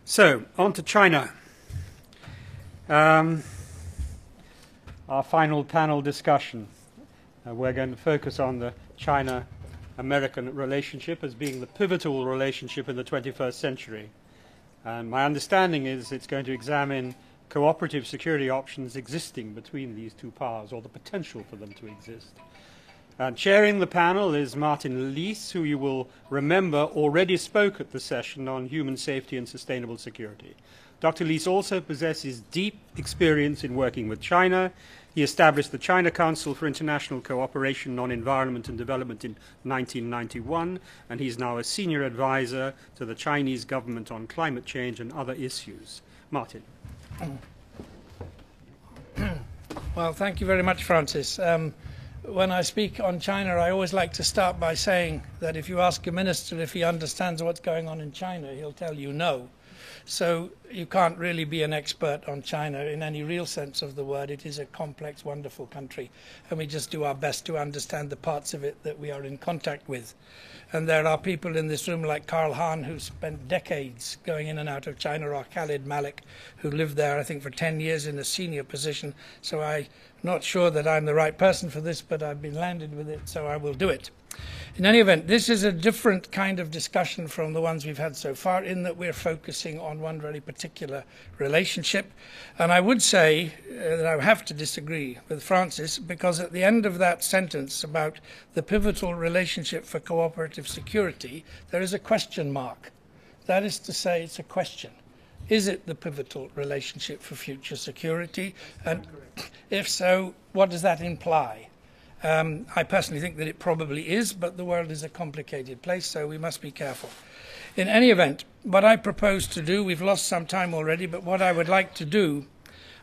So, on to China. Our final panel discussion. We're going to focus on the China-American relationship as being the pivotal relationship in the 21st century. And my understanding is it's going to examine cooperative security options existing between these two powers, or the potential for them to exist. Chairing the panel is Martin Lies, who you will remember already spoke at the session on human safety and sustainable security. Dr. Lies also possesses deep experience in working with China. He established the China Council for International Cooperation on Environment and Development in 1991, and he's now a senior advisor to the Chinese government on climate change and other issues. Martin. Well, thank you very much, Francis. When I speak on China, I always like to start by saying that if you ask a minister if he understands what's going on in China, he'll tell you no. So you can't really be an expert on China in any real sense of the word. It is a complex, wonderful country, and we just do our best to understand the parts of it that we are in contact with. And there are people in this room like Carl Hahn, who spent decades going in and out of China, or Khalid Malik, who lived there, I think, for 10 years in a senior position. So I'm not sure that I'm the right person for this, but I've been landed with it, so I will do it. In any event, this is a different kind of discussion from the ones we've had so far, in that we're focusing on one very particular relationship. And I would say that I have to disagree with Francis, because at the end of that sentence about the pivotal relationship for cooperative security, there is a question mark. That is to say, it's a question. Is it the pivotal relationship for future security? And if so, what does that imply? I personally think that it probably is, but the world is a complicated place, so we must be careful. In any event, what I propose to do, we've lost some time already, but what I would like to do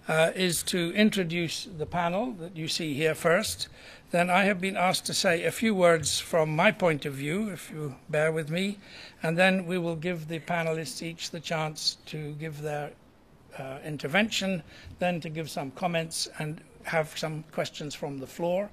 is to introduce the panel that you see here first. Then I have been asked to say a few words from my point of view, if you bear with me, and then we will give the panelists each the chance to give their intervention, then to give some comments and have some questions from the floor.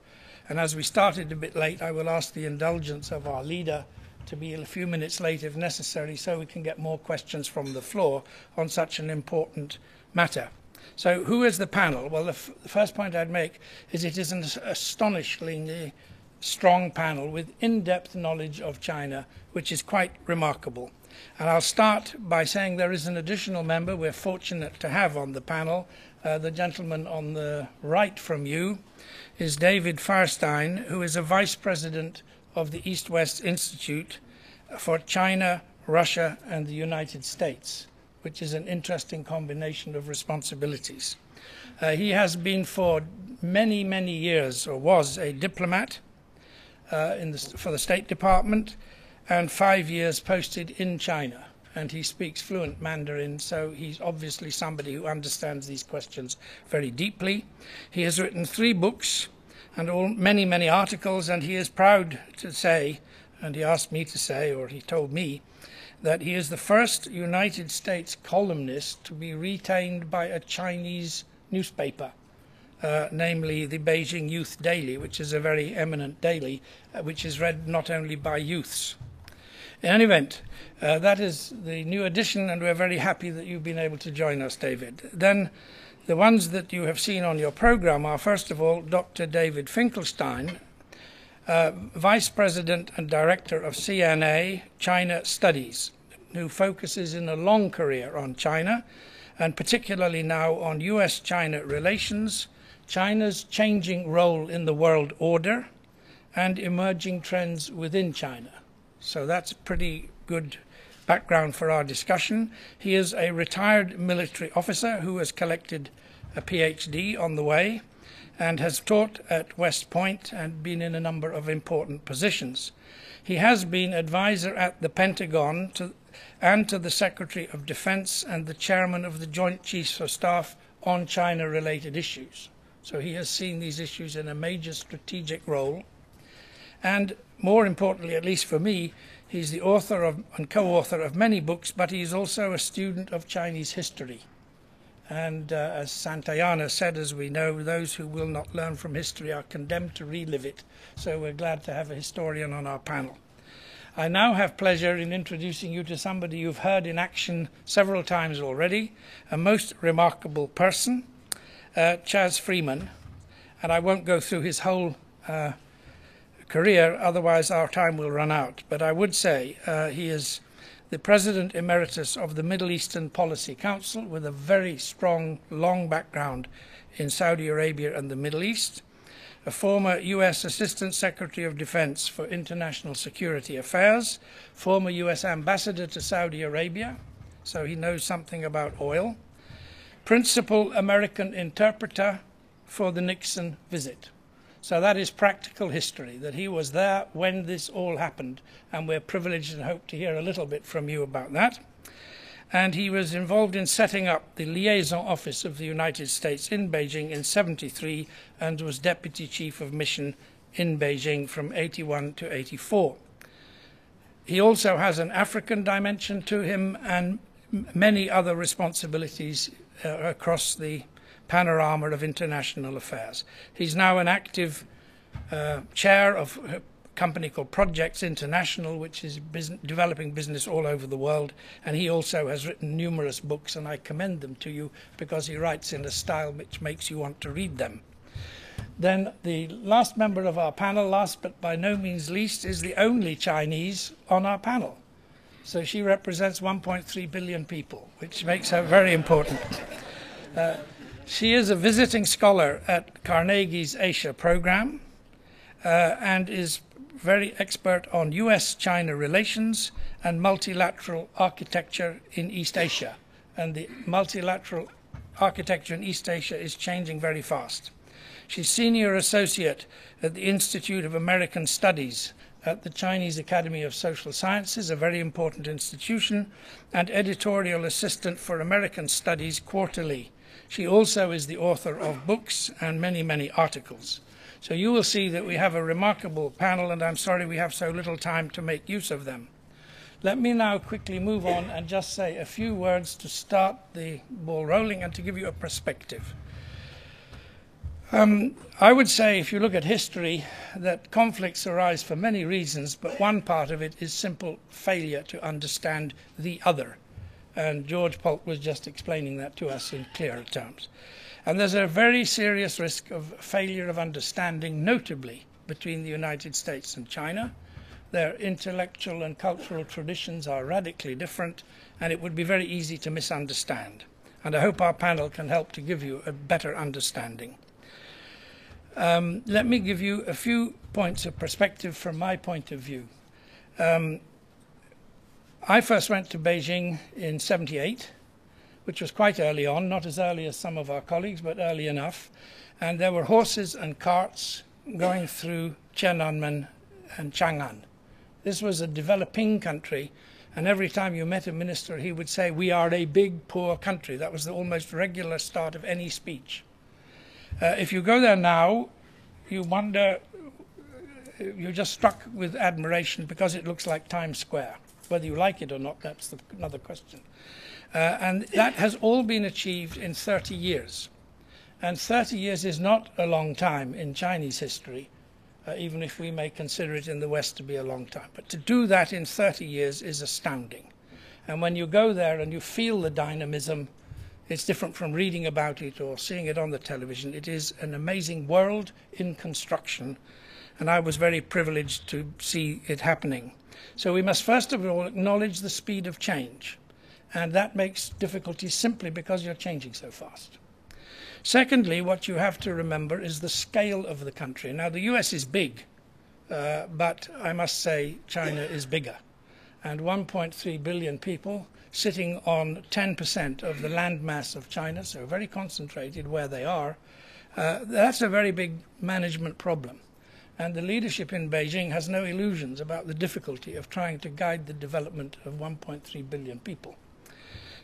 And as we started a bit late, I will ask the indulgence of our leader to be a few minutes late if necessary, so we can get more questions from the floor on such an important matter. So who is the panel? Well, the first point I'd make is it is an astonishingly strong panel with in-depth knowledge of China, which is quite remarkable. And I'll start by saying there is an additional member we're fortunate to have on the panel. The gentleman on the right from you is David Firestein, who is a vice president of the EastWest Institute for China, Russia, and the United States, which is an interesting combination of responsibilities. He has been for many, many years, or was a diplomat for the State Department, and 5 years posted in China. And he speaks fluent Mandarin, so he's obviously somebody who understands these questions very deeply. He has written 3 books and many, many articles, and he is proud to say, and he asked me to say, or he told me, that he is the first United States columnist to be retained by a Chinese newspaper, namely the Beijing Youth Daily, which is a very eminent daily, which is read not only by youths. In any event, that is the new edition, and we're very happy that you've been able to join us, David. Then the ones that you have seen on your program are, first of all, Dr. David Finklestein, Vice President and Director of CNA China Studies, who focuses in a long career on China, and particularly now on U.S. China relations, China's changing role in the world order, and emerging trends within China. So that's a pretty good background for our discussion. He is a retired military officer who has collected a PhD on the way and has taught at West Point and been in a number of important positions. He has been advisor at the Pentagon and to the Secretary of Defense and the Chairman of the Joint Chiefs of Staff on China-related issues. So he has seen these issues in a major strategic role. And more importantly, at least for me, he's the author of and co-author of many books, but he's also a student of Chinese history. And as Santayana said, as we know, those who will not learn from history are condemned to relive it. So we're glad to have a historian on our panel. I now have pleasure in introducing you to somebody you've heard in action several times already, a most remarkable person, Chas Freeman. And I won't go through his whole career, otherwise our time will run out. But I would say he is the President Emeritus of the Middle Eastern Policy Council with a very strong, long background in Saudi Arabia and the Middle East, a former U.S. Assistant Secretary of Defense for International Security Affairs, former U.S. Ambassador to Saudi Arabia, so he knows something about oil, principal American interpreter for the Nixon visit. So that is practical history, that he was there when this all happened, and we're privileged and hope to hear a little bit from you about that. And he was involved in setting up the liaison office of the United States in Beijing in '73 and was deputy chief of mission in Beijing from '81 to '84. He also has an African dimension to him and many other responsibilities across the panorama of international affairs. He's now an active chair of a company called Projects International, which is developing business all over the world, and he also has written numerous books, and I commend them to you because he writes in a style which makes you want to read them. Then the last member of our panel, last but by no means least, is the only Chinese on our panel. So she represents 1.3 billion people, which makes her very important. She is a visiting scholar at Carnegie's Asia program and is very expert on U.S. China relations and multilateral architecture in East Asia. And the multilateral architecture in East Asia is changing very fast. She's senior associate at the Institute of American Studies at the Chinese Academy of Social Sciences, a very important institution, and editorial assistant for American Studies Quarterly. She also is the author of books and many, many articles. So you will see that we have a remarkable panel, and I'm sorry we have so little time to make use of them. Let me now quickly move on and just say a few words to start the ball rolling and to give you a perspective. I would say, if you look at history, that conflicts arise for many reasons, but one part of it is simple failure to understand the other. And George Polk was just explaining that to us in clearer terms. And there's a very serious risk of failure of understanding, notably between the United States and China. Their intellectual and cultural traditions are radically different, and it would be very easy to misunderstand. And I hope our panel can help to give you a better understanding. Let me give you a few points of perspective from my point of view. I first went to Beijing in '78, which was quite early on, not as early as some of our colleagues, but early enough. And there were horses and carts going through Tiananmen and Chang'an. This was a developing country, and every time you met a minister, he would say, "We are a big, poor country." That was the almost regular start of any speech. If you go there now, you wonder, you're just struck with admiration because it looks like Times Square. Whether you like it or not, that's another question. And that has all been achieved in 30 years. And 30 years is not a long time in Chinese history, even if we may consider it in the West to be a long time. But to do that in 30 years is astounding. And when you go there and you feel the dynamism, it's different from reading about it or seeing it on the television. It is an amazing world in construction, and I was very privileged to see it happening. So we must first of all acknowledge the speed of change, and that makes difficulties simply because you're changing so fast. Secondly, what you have to remember is the scale of the country. Now, the US is big, but I must say China is bigger. And 1.3 billion people sitting on 10% of the land mass of China, so very concentrated where they are, that's a very big management problem. And the leadership in Beijing has no illusions about the difficulty of trying to guide the development of 1.3 billion people.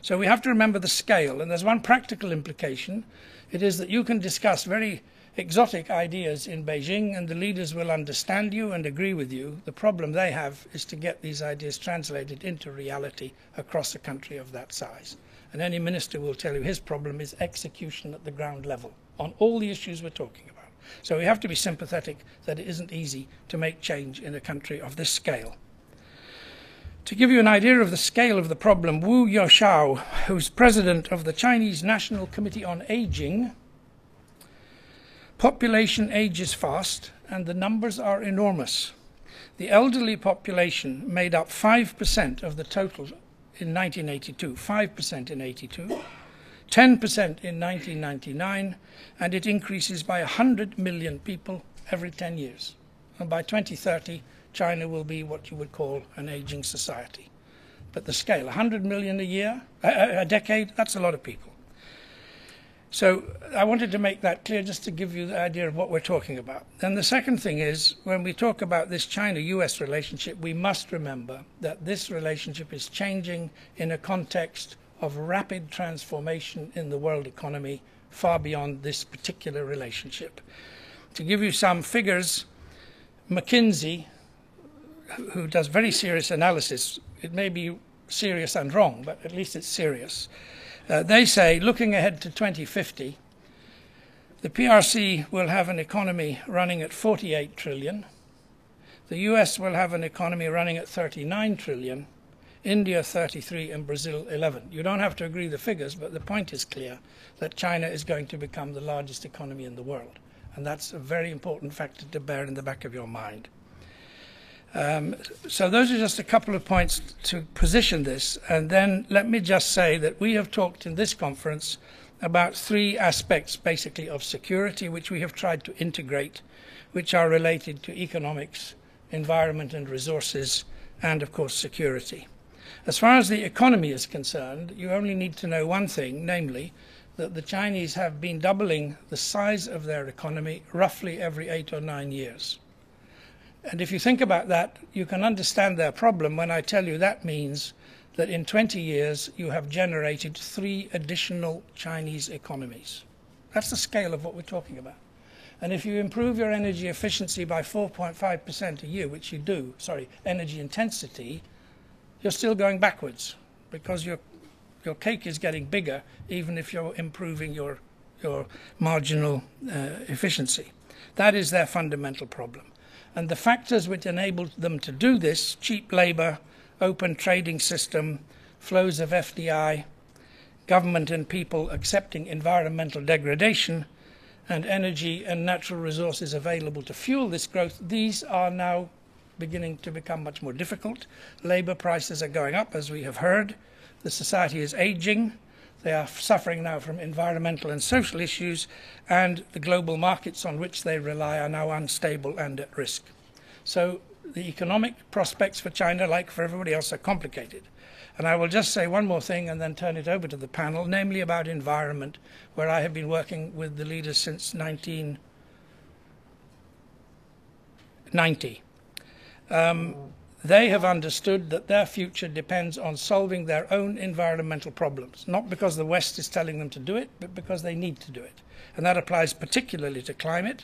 So we have to remember the scale, and there's one practical implication. It is that you can discuss very exotic ideas in Beijing, and the leaders will understand you and agree with you. The problem they have is to get these ideas translated into reality across a country of that size. And any minister will tell you his problem is execution at the ground level on all the issues we're talking about. So we have to be sympathetic that it isn't easy to make change in a country of this scale. To give you an idea of the scale of the problem, Wu Yaoshao, who's president of the Chinese National Committee on Aging, population ages fast and the numbers are enormous. The elderly population made up 5% of the total in 1982, 5% in 82, 10% in 1999, and it increases by 100 million people every 10 years. And by 2030, China will be what you would call an aging society. But the scale, 100 million a year, a decade, that's a lot of people. So I wanted to make that clear just to give you the idea of what we're talking about. And the second thing is, when we talk about this China-US relationship, we must remember that this relationship is changing in a context of rapid transformation in the world economy far beyond this particular relationship. To give you some figures, McKinsey, who does very serious analysis, it may be serious and wrong, but at least it's serious. They say, looking ahead to 2050, the PRC will have an economy running at 48 trillion. The US will have an economy running at 39 trillion, India 33, and Brazil 11. You don't have to agree the figures, but the point is clear that China is going to become the largest economy in the world. And that's a very important factor to bear in the back of your mind. So those are just a couple of points to position this, and then let me just say that we have talked in this conference about three aspects basically of security which we have tried to integrate, which are related to economics, environment and resources, and of course security. As far as the economy is concerned, you only need to know one thing, namely that the Chinese have been doubling the size of their economy roughly every 8 or 9 years. And if you think about that, you can understand their problem when I tell you that means that in 20 years you have generated 3 additional Chinese economies. That's the scale of what we're talking about. And if you improve your energy efficiency by 4.5% a year, which you do, energy intensity, you're still going backwards because your cake is getting bigger even if you're improving your marginal efficiency. That is their fundamental problem. And the factors which enabled them to do this, cheap labor, open trading system, flows of FDI, government and people accepting environmental degradation, and energy and natural resources available to fuel this growth, these are now beginning to become much more difficult. Labor prices are going up, as we have heard. The society is aging. They are suffering now from environmental and social issues, and the global markets on which they rely are now unstable and at risk. So the economic prospects for China, like for everybody else, are complicated. And I will just say one more thing and then turn it over to the panel, namely about environment, where I have been working with the leaders since 1990. They have understood that their future depends on solving their own environmental problems, not because the West is telling them to do it, but because they need to do it. And that applies particularly to climate.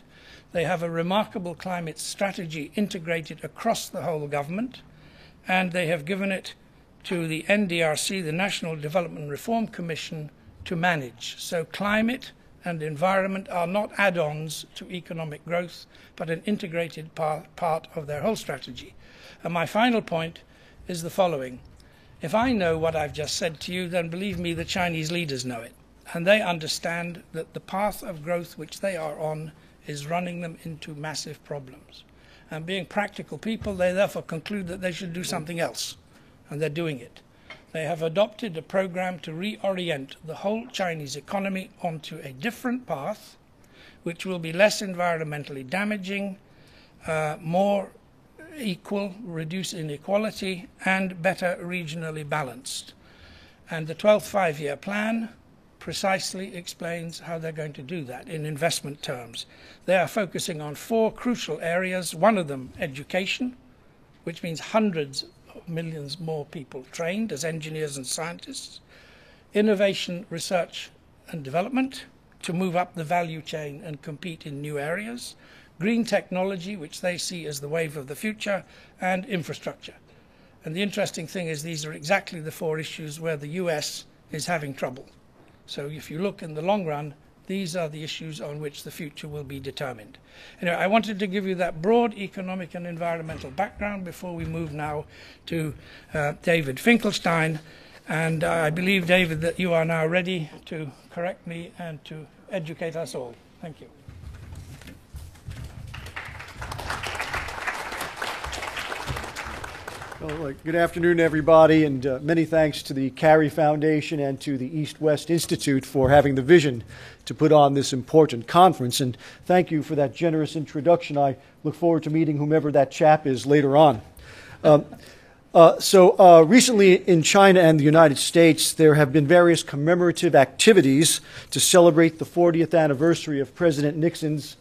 They have a remarkable climate strategy integrated across the whole government, and they have given it to the NDRC, the National Development Reform Commission, to manage. So climate and environment are not add-ons to economic growth, but an integrated part of their whole strategy. And my final point is the following. If I know what I've just said to you, then believe me, the Chinese leaders know it. And they understand that the path of growth which they are on is running them into massive problems. And being practical people, they therefore conclude that they should do something else. And they're doing it. They have adopted a program to reorient the whole Chinese economy onto a different path, which will be less environmentally damaging, more equal, reduce inequality, and better regionally balanced. And the 12th five-year plan precisely explains how they're going to do that in investment terms. They are focusing on 4 crucial areas, one of them education, which means hundreds of millions more people trained as engineers and scientists, innovation, research and development to move up the value chain and compete in new areas, green technology, which they see as the wave of the future, and infrastructure. And the interesting thing is these are exactly the 4 issues where the US is having trouble. So if you look in the long run, These are the issues on which the future will be determined. Anyway, I wanted to give you that broad economic and environmental background before we move now to David Finkelstein. And I believe, David, that you are now ready to correct me and to educate us all. Thank you. Well, good afternoon, everybody, and many thanks to the Carey Foundation and to the EastWest Institute for having the vision to put on this important conference. And thank you for that generous introduction. I look forward to meeting whomever that chap is later on. Recently in China and the United States, there have been various commemorative activities to celebrate the 40th anniversary of President Nixon's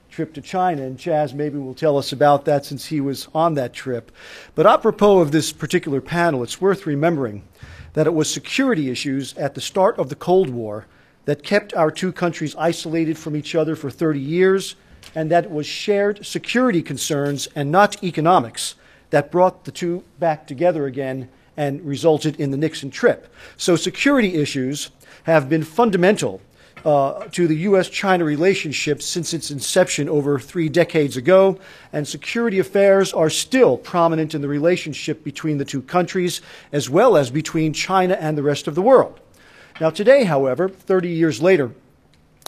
trip to China, and Chaz maybe will tell us about that since he was on that trip. But apropos of this particular panel, it's worth remembering that it was security issues at the start of the Cold War that kept our two countries isolated from each other for 30 years, and that it was shared security concerns and not economics that brought the two back together again and resulted in the Nixon trip. So security issues have been fundamental to the U.S. China relationship since its inception over 3 decades ago, and security affairs are still prominent in the relationship between the two countries, as well as between China and the rest of the world. Now today, however, 30 years later,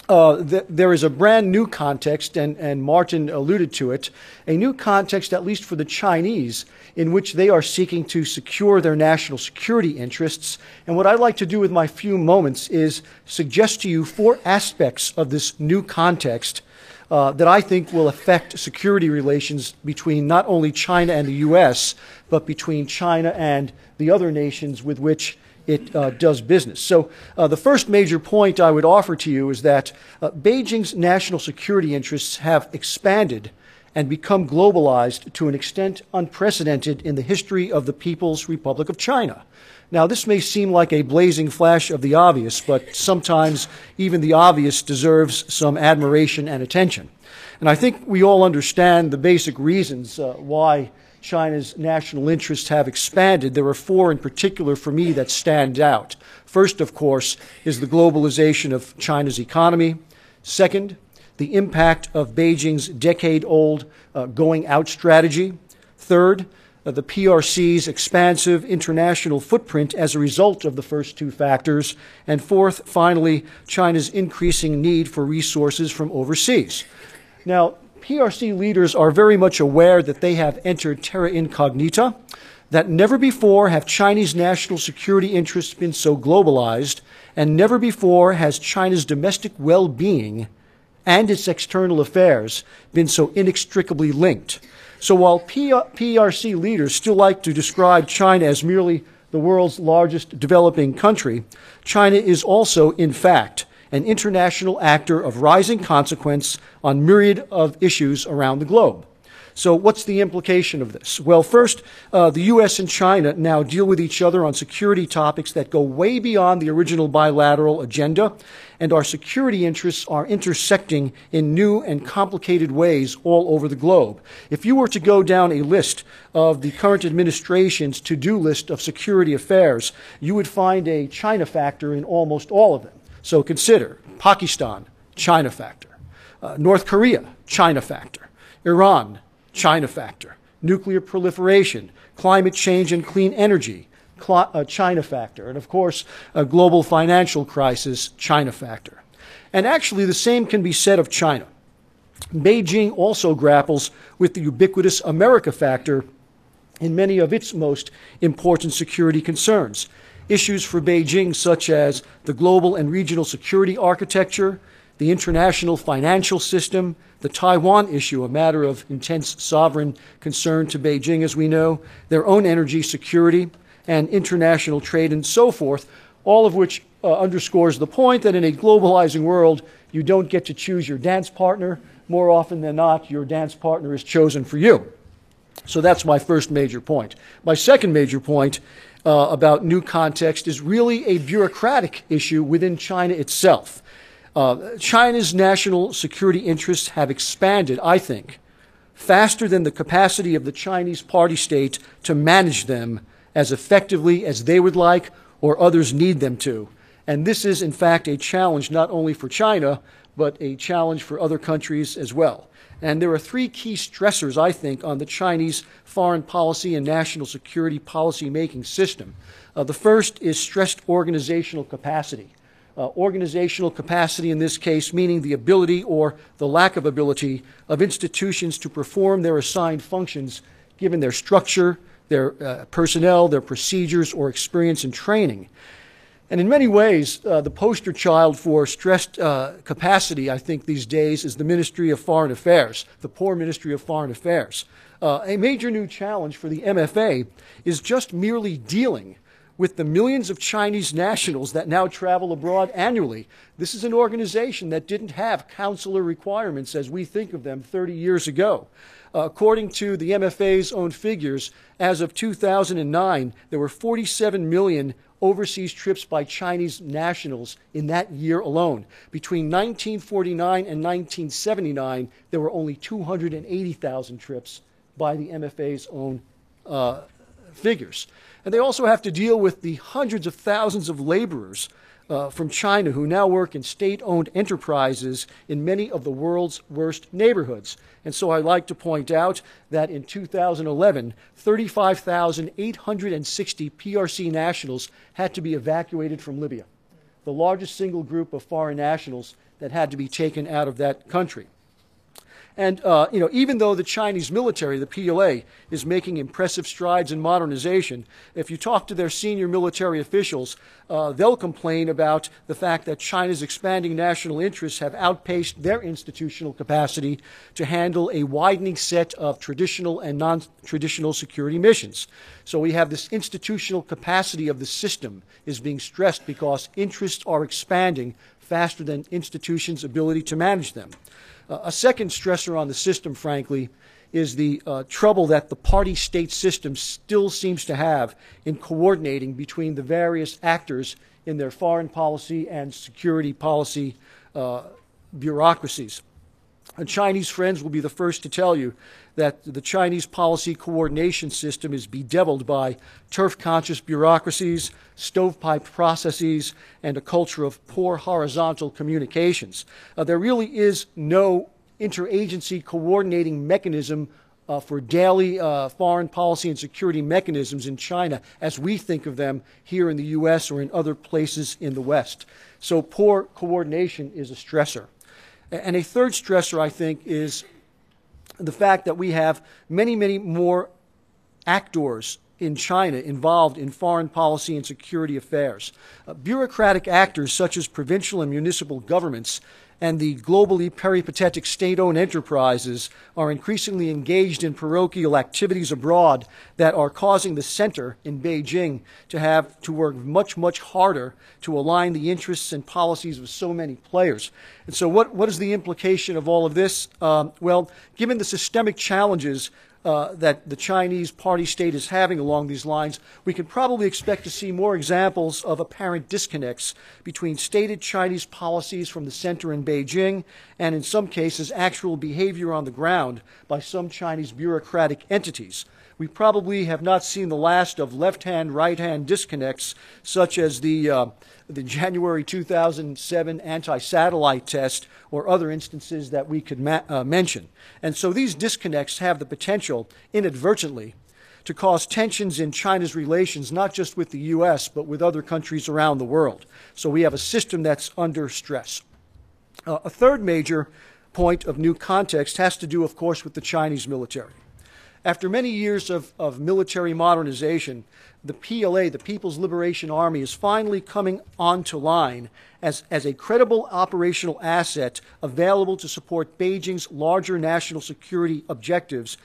there is a brand new context, and Martin alluded to it, a new context, at least for the Chinese, in which they are seeking to secure their national security interests. And what I'd like to do with my few moments is suggest to you 4 aspects of this new context that I think will affect security relations between not only China and the U.S., but between China and the other nations with which it does business. So the first major point I would offer to you is that Beijing's national security interests have expanded and become globalized to an extent unprecedented in the history of the People's Republic of China. Now, this may seem like a blazing flash of the obvious, but sometimes even the obvious deserves some admiration and attention. And I think we all understand the basic reasons why China's national interests have expanded. There are 4 in particular for me that stand out. First, of course, is the globalization of China's economy. Second, the impact of Beijing's decade-old going out strategy. Third, the PRC's expansive international footprint as a result of the first 2 factors. And fourth, finally, China's increasing need for resources from overseas. Now, PRC leaders are very much aware that they have entered terra incognita, that never before have Chinese national security interests been so globalized, and never before has China's domestic well-being and its external affairs been so inextricably linked. So while PRC leaders still like to describe China as merely the world's largest developing country, China is also, in fact, an international actor of rising consequence on myriad of issues around the globe. So what's the implication of this? Well, first, the U.S. and China now deal with each other on security topics that go way beyond the original bilateral agenda, and our security interests are intersecting in new and complicated ways all over the globe. If you were to go down a list of the current administration's to-do list of security affairs, you would find a China factor in almost all of them. So consider Pakistan, China factor. North Korea, China factor. Iran, China factor. Nuclear proliferation, climate change and clean energy, China factor. And of course, a global financial crisis, China factor. And actually the same can be said of China. Beijing also grapples with the ubiquitous America factor in many of its most important security concerns. Issues for Beijing such as the global and regional security architecture, the international financial system, the Taiwan issue, a matter of intense sovereign concern to Beijing, as we know, their own energy security, and international trade, and so forth, all of which underscores the point that in a globalizing world, you don't get to choose your dance partner. More often than not, your dance partner is chosen for you. So that's my first major point. My second major point about new context is really a bureaucratic issue within China itself. China's national security interests have expanded, I think, faster than the capacity of the Chinese party state to manage them as effectively as they would like or others need them to. And this is, in fact, a challenge not only for China, but a challenge for other countries as well. And there are three key stressors, I think, on the Chinese foreign policy and national security policy-making system. The first is stressed organizational capacity. Organizational capacity in this case meaning the ability or the lack of ability of institutions to perform their assigned functions given their structure, their personnel, their procedures, or experience and training. And in many ways, the poster child for stressed capacity, I think, these days is the Ministry of Foreign Affairs, the poor Ministry of Foreign Affairs. A major new challenge for the MFA is just merely dealing with the millions of Chinese nationals that now travel abroad annually. This is an organization that didn't have consular requirements as we think of them 30 years ago. According to the MFA's own figures, as of 2009, there were 47 million overseas trips by Chinese nationals in that year alone. Between 1949 and 1979, there were only 280,000 trips by the MFA's own figures. And they also have to deal with the hundreds of thousands of laborers from China who now work in state-owned enterprises in many of the world's worst neighborhoods. And so I'd like to point out that in 2011, 35,860 PRC nationals had to be evacuated from Libya, the largest single group of foreign nationals that had to be taken out of that country. And, even though the Chinese military, the PLA, is making impressive strides in modernization, if you talk to their senior military officials, they'll complain about the fact that China's expanding national interests have outpaced their institutional capacity to handle a widening set of traditional and non-traditional security missions. So we have this institutional capacity of the system is being stressed because interests are expanding faster than institutions' ability to manage them. A second stressor on the system, frankly, is the trouble that the party-state system still seems to have in coordinating between the various actors in their foreign policy and security policy bureaucracies. Chinese friends will be the first to tell you that the Chinese policy coordination system is bedeviled by turf-conscious bureaucracies, stovepipe processes, and a culture of poor horizontal communications. There really is no interagency coordinating mechanism for daily foreign policy and security mechanisms in China as we think of them here in the U.S. or in other places in the West. So poor coordination is a stressor. And a third stressor, I think, is the fact that we have many, many more actors in China involved in foreign policy and security affairs. Bureaucratic actors such as provincial and municipal governments and the globally peripatetic state-owned enterprises are increasingly engaged in parochial activities abroad that are causing the center in Beijing to have to work much, much harder to align the interests and policies of so many players. And so what is the implication of all of this? Well, given the systemic challenges that the Chinese party state is having along these lines, we can probably expect to see more examples of apparent disconnects between stated Chinese policies from the center in Beijing and, in some cases, actual behavior on the ground by some Chinese bureaucratic entities. We probably have not seen the last of left-hand, right-hand disconnects, such as the January 2007 anti-satellite test or other instances that we could mention. And so these disconnects have the potential, inadvertently, to cause tensions in China's relations, not just with the U.S., but with other countries around the world. So we have a system that's under stress. A third major point of new context has to do, of course, with the Chinese military. After many years of military modernization, the PLA, the People's Liberation Army, is finally coming onto line as a credible operational asset available to support Beijing's larger national security objectives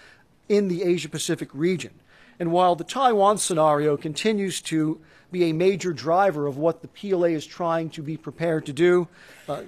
in the Asia-Pacific region. And while the Taiwan scenario continues to be a major driver of what the PLA is trying to be prepared to do,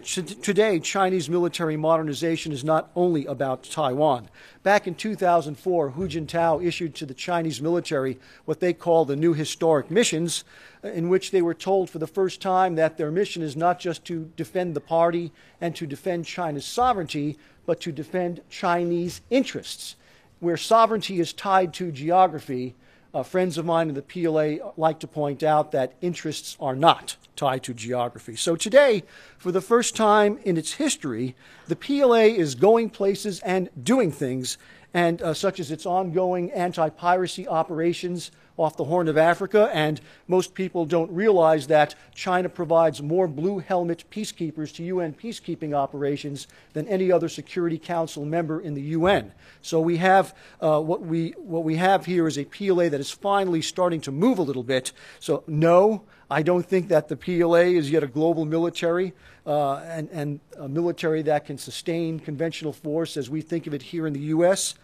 today Chinese military modernization is not only about Taiwan. Back in 2004, Hu Jintao issued to the Chinese military what they call the new historic missions, in which they were told for the first time that their mission is not just to defend the party and to defend China's sovereignty, but to defend Chinese interests. Where sovereignty is tied to geography, Friends of mine in the PLA like to point out that interests are not tied to geography. So today, for the first time in its history, the PLA is going places and doing things, and such as its ongoing anti-piracy operations off the Horn of Africa, and most people don't realize that China provides more blue helmet peacekeepers to UN peacekeeping operations than any other Security Council member in the UN. So we have what we have here is a PLA that is finally starting to move a little bit. So no, I don't think that the PLA is yet a global military and a military that can sustain conventional force as we think of it here in the U.S.,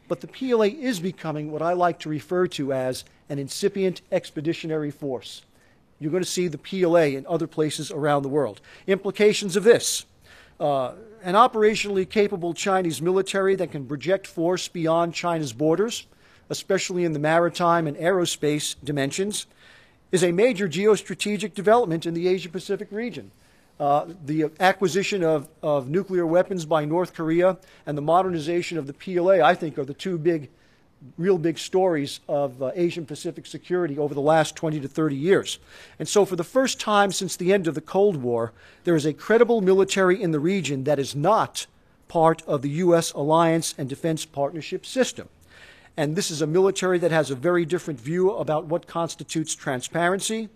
but the PLA is becoming what I like to refer to as an incipient expeditionary force. You're going to see the PLA in other places around the world. Implications of this: an operationally capable Chinese military that can project force beyond China's borders, especially in the maritime and aerospace dimensions, is a major geostrategic development in the Asia-Pacific region. The acquisition of nuclear weapons by North Korea and the modernization of the PLA, I think, are the two real big stories of Asian-Pacific security over the last 20 to 30 years. And so for the first time since the end of the Cold War, there is a credible military in the region that is not part of the U.S. alliance and defense partnership system. And this is a military that has a very different view about what constitutes transparency,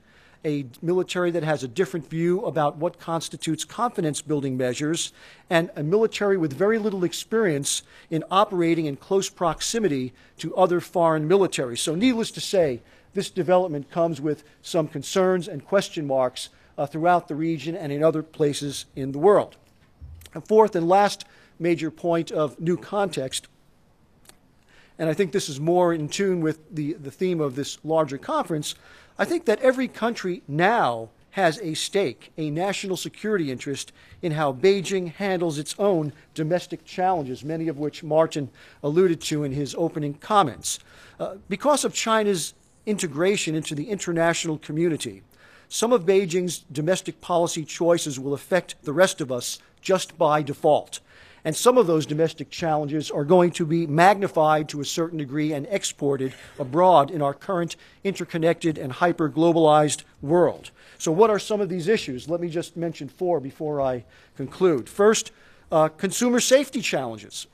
a military that has a different view about what constitutes confidence-building measures, and a military with very little experience in operating in close proximity to other foreign militaries. So needless to say, this development comes with some concerns and question marks throughout the region and in other places in the world. And fourth and last major point of new context, and I think this is more in tune with the theme of this larger conference, I think that every country now has a stake, a national security interest in how Beijing handles its own domestic challenges, many of which Martin alluded to in his opening comments. Because of China's integration into the international community, some of Beijing's domestic policy choices will affect the rest of us just by default. And some of those domestic challenges are going to be magnified to a certain degree and exported abroad in our current interconnected and hyper-globalized world. So what are some of these issues? Let me just mention four before I conclude. First, consumer safety challenges.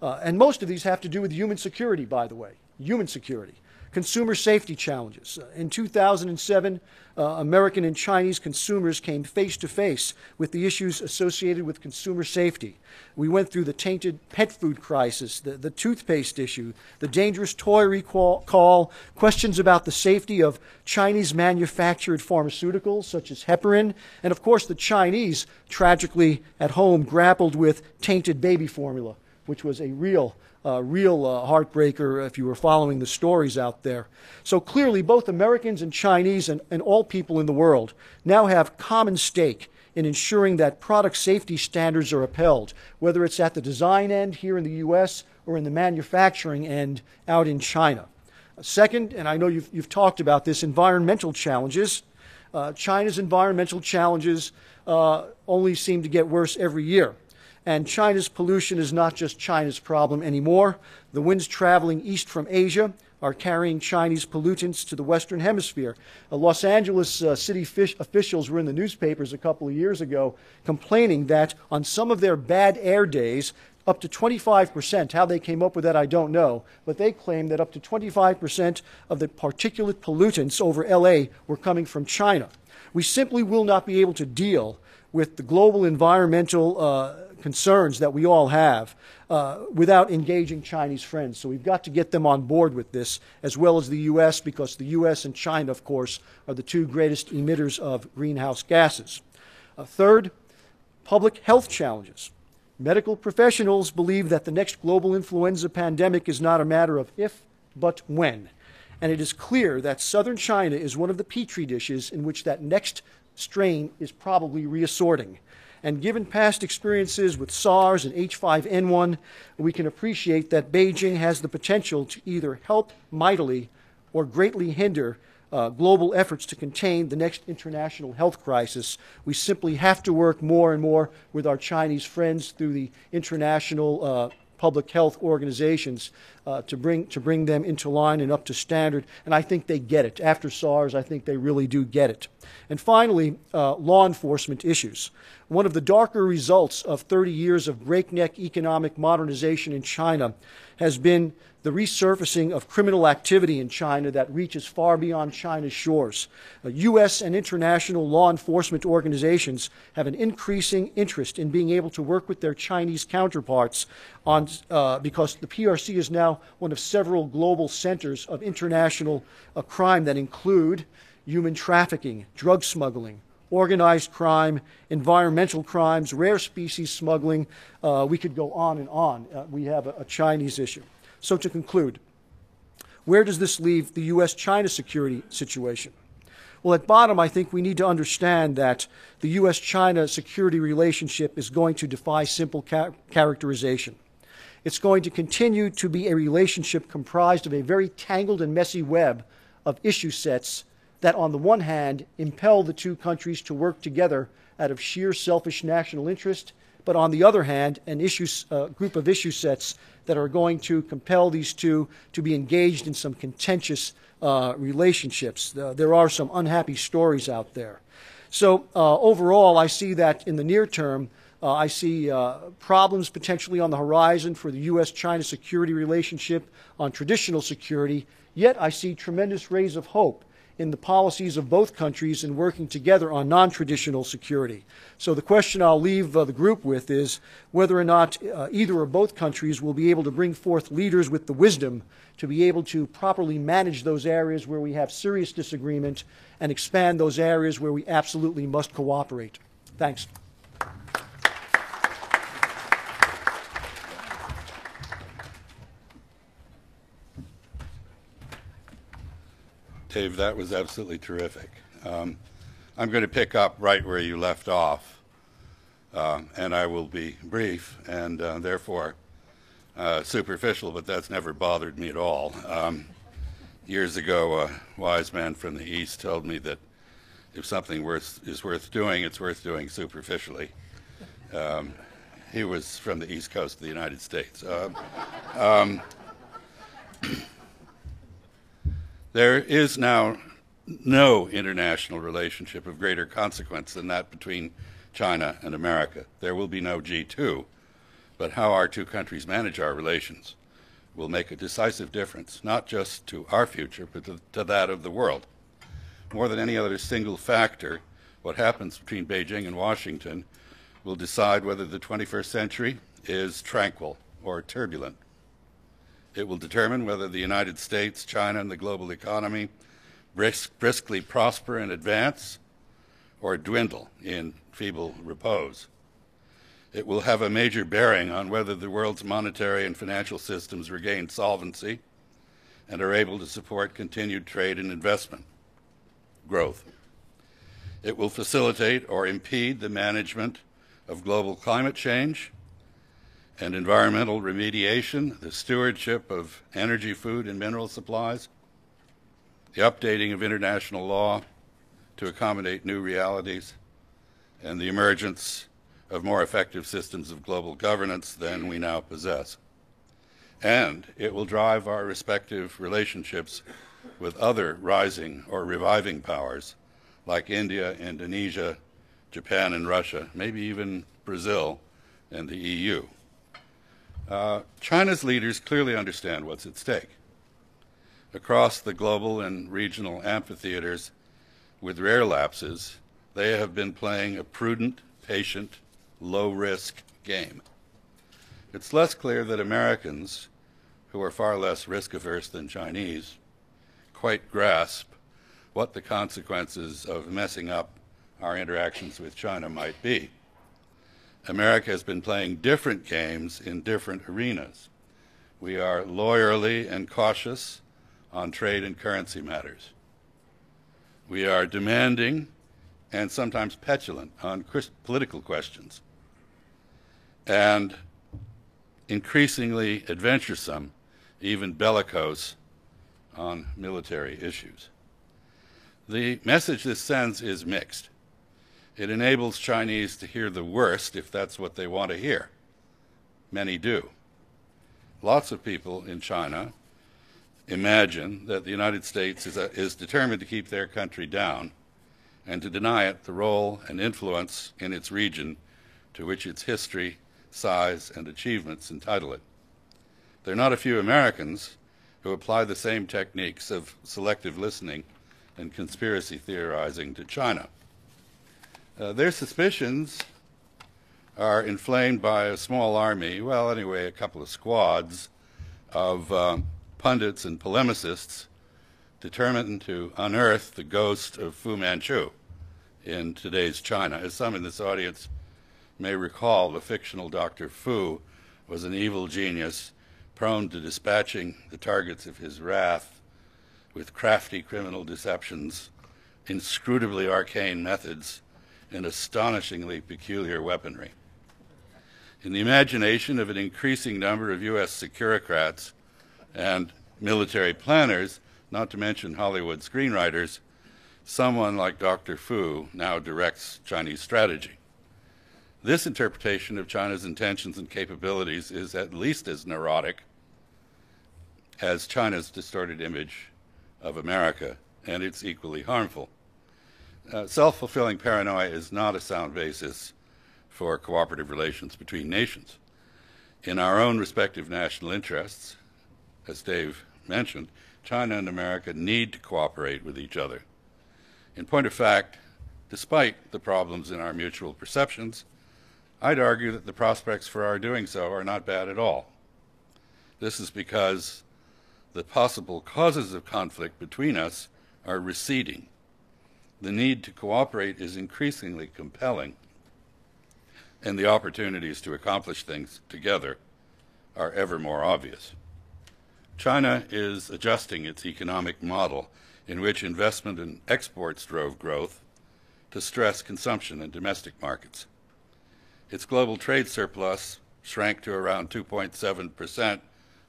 And most of these have to do with human security, by the way, human security. Consumer safety challenges. In 2007, American and Chinese consumers came face to face with the issues associated with consumer safety. We went through the tainted pet food crisis, the toothpaste issue, the dangerous toy recall, questions about the safety of Chinese manufactured pharmaceuticals such as heparin, and of course the Chinese, tragically at home, grappled with tainted baby formula, which was a real heartbreaker if you were following the stories out there. So clearly both Americans and Chinese and all people in the world now have common stake in ensuring that product safety standards are upheld, whether it's at the design end here in the U.S. or in the manufacturing end out in China. Second, and I know you've talked about this, environmental challenges. China's environmental challenges only seem to get worse every year. And China's pollution is not just China's problem anymore. The winds traveling east from Asia are carrying Chinese pollutants to the Western Hemisphere. Los Angeles city officials were in the newspapers a couple of years ago complaining that on some of their bad air days, up to 25%, how they came up with that I don't know, but they claim that up to 25% of the particulate pollutants over LA were coming from China. We simply will not be able to deal with the global environmental concerns that we all have without engaging Chinese friends. So we've got to get them on board with this, as well as the U.S., because the U.S. and China, of course, are the two greatest emitters of greenhouse gases. Third, public health challenges. Medical professionals believe that the next global influenza pandemic is not a matter of if, but when. And it is clear that southern China is one of the petri dishes in which that next strain is probably reassorting. And given past experiences with SARS and H5N1, we can appreciate that Beijing has the potential to either help mightily or greatly hinder global efforts to contain the next international health crisis. We simply have to work more and more with our Chinese friends through the international public health organizations to bring them into line and up to standard. And I think they get it. After SARS, I think they really do get it. And finally, law enforcement issues. One of the darker results of 30 years of breakneck economic modernization in China has been the resurfacing of criminal activity in China that reaches far beyond China's shores. U.S. and international law enforcement organizations have an increasing interest in being able to work with their Chinese counterparts on, because the PRC is now one of several global centers of international crime that include human trafficking, drug smuggling, organized crime, environmental crimes, rare species smuggling. We could go on and on. We have a Chinese issue. So to conclude, where does this leave the U.S. China security situation? Well, at bottom, I think we need to understand that the U.S. China security relationship is going to defy simple characterization. It's going to continue to be a relationship comprised of a very tangled and messy web of issue sets that, on the one hand, impel the two countries to work together out of sheer selfish national interest, but on the other hand, an group of issue sets that are going to compel these two to be engaged in some contentious relationships. There are some unhappy stories out there. So overall, I see that in the near term, I see problems potentially on the horizon for the U.S.-China security relationship on traditional security, yet I see tremendous rays of hope in the policies of both countries in working together on non-traditional security. So the question I'll leave the group with is whether or not either or both countries will be able to bring forth leaders with the wisdom to be able to properly manage those areas where we have serious disagreement and expand those areas where we absolutely must cooperate. Thanks. Dave, that was absolutely terrific. I'm going to pick up right where you left off, and I will be brief and therefore superficial, but that's never bothered me at all. Years ago, a wise man from the East told me that if something is worth doing, it's worth doing superficially. He was from the East Coast of the United States. There is now no international relationship of greater consequence than that between China and America. There will be no G2, but how our two countries manage our relations will make a decisive difference, not just to our future, but to that of the world. More than any other single factor, what happens between Beijing and Washington will decide whether the 21st century is tranquil or turbulent. It will determine whether the United States, China, and the global economy briskly prosper and advance or dwindle in feeble repose. It will have a major bearing on whether the world's monetary and financial systems regain solvency and are able to support continued trade and investment growth. It will facilitate or impede the management of global climate change and environmental remediation, the stewardship of energy, food, and mineral supplies, the updating of international law to accommodate new realities, and the emergence of more effective systems of global governance than we now possess. And it will drive our respective relationships with other rising or reviving powers like India, Indonesia, Japan, and Russia, maybe even Brazil and the EU. China's leaders clearly understand what's at stake. Across the global and regional amphitheaters, with rare lapses, they have been playing a prudent, patient, low-risk game. It's less clear that Americans, who are far less risk-averse than Chinese, quite grasp what the consequences of messing up our interactions with China might be. America has been playing different games in different arenas. We are lawyerly and cautious on trade and currency matters. We are demanding and sometimes petulant on political questions, and increasingly adventuresome, even bellicose, on military issues. The message this sends is mixed. It enables Chinese to hear the worst if that's what they want to hear. Many do. lots of people in China imagine that the United States is determined to keep their country down and to deny it the role and influence in its region to which its history, size, and achievements entitle it. There are not a few Americans who apply the same techniques of selective listening and conspiracy theorizing to China. Their suspicions are inflamed by a small army, well, anyway, a couple of squads of pundits and polemicists determined to unearth the ghost of Fu Manchu in today's China. As some in this audience may recall, the fictional Dr. Fu was an evil genius prone to dispatching the targets of his wrath with crafty criminal deceptions, inscrutably arcane methods, and astonishingly peculiar weaponry. In the imagination of an increasing number of U.S. securocrats and military planners, not to mention Hollywood screenwriters, someone like Dr. Fu now directs Chinese strategy. This interpretation of China's intentions and capabilities is at least as neurotic as China's distorted image of America, and it's equally harmful. Self-fulfilling paranoia is not a sound basis for cooperative relations between nations. In our own respective national interests, as Dave mentioned, China and America need to cooperate with each other. In point of fact, despite the problems in our mutual perceptions, I'd argue that the prospects for our doing so are not bad at all. This is because the possible causes of conflict between us are receding. The need to cooperate is increasingly compelling, and the opportunities to accomplish things together are ever more obvious. China is adjusting its economic model, in which investment and exports drove growth, to stress consumption in domestic markets. Its global trade surplus shrank to around 2.7%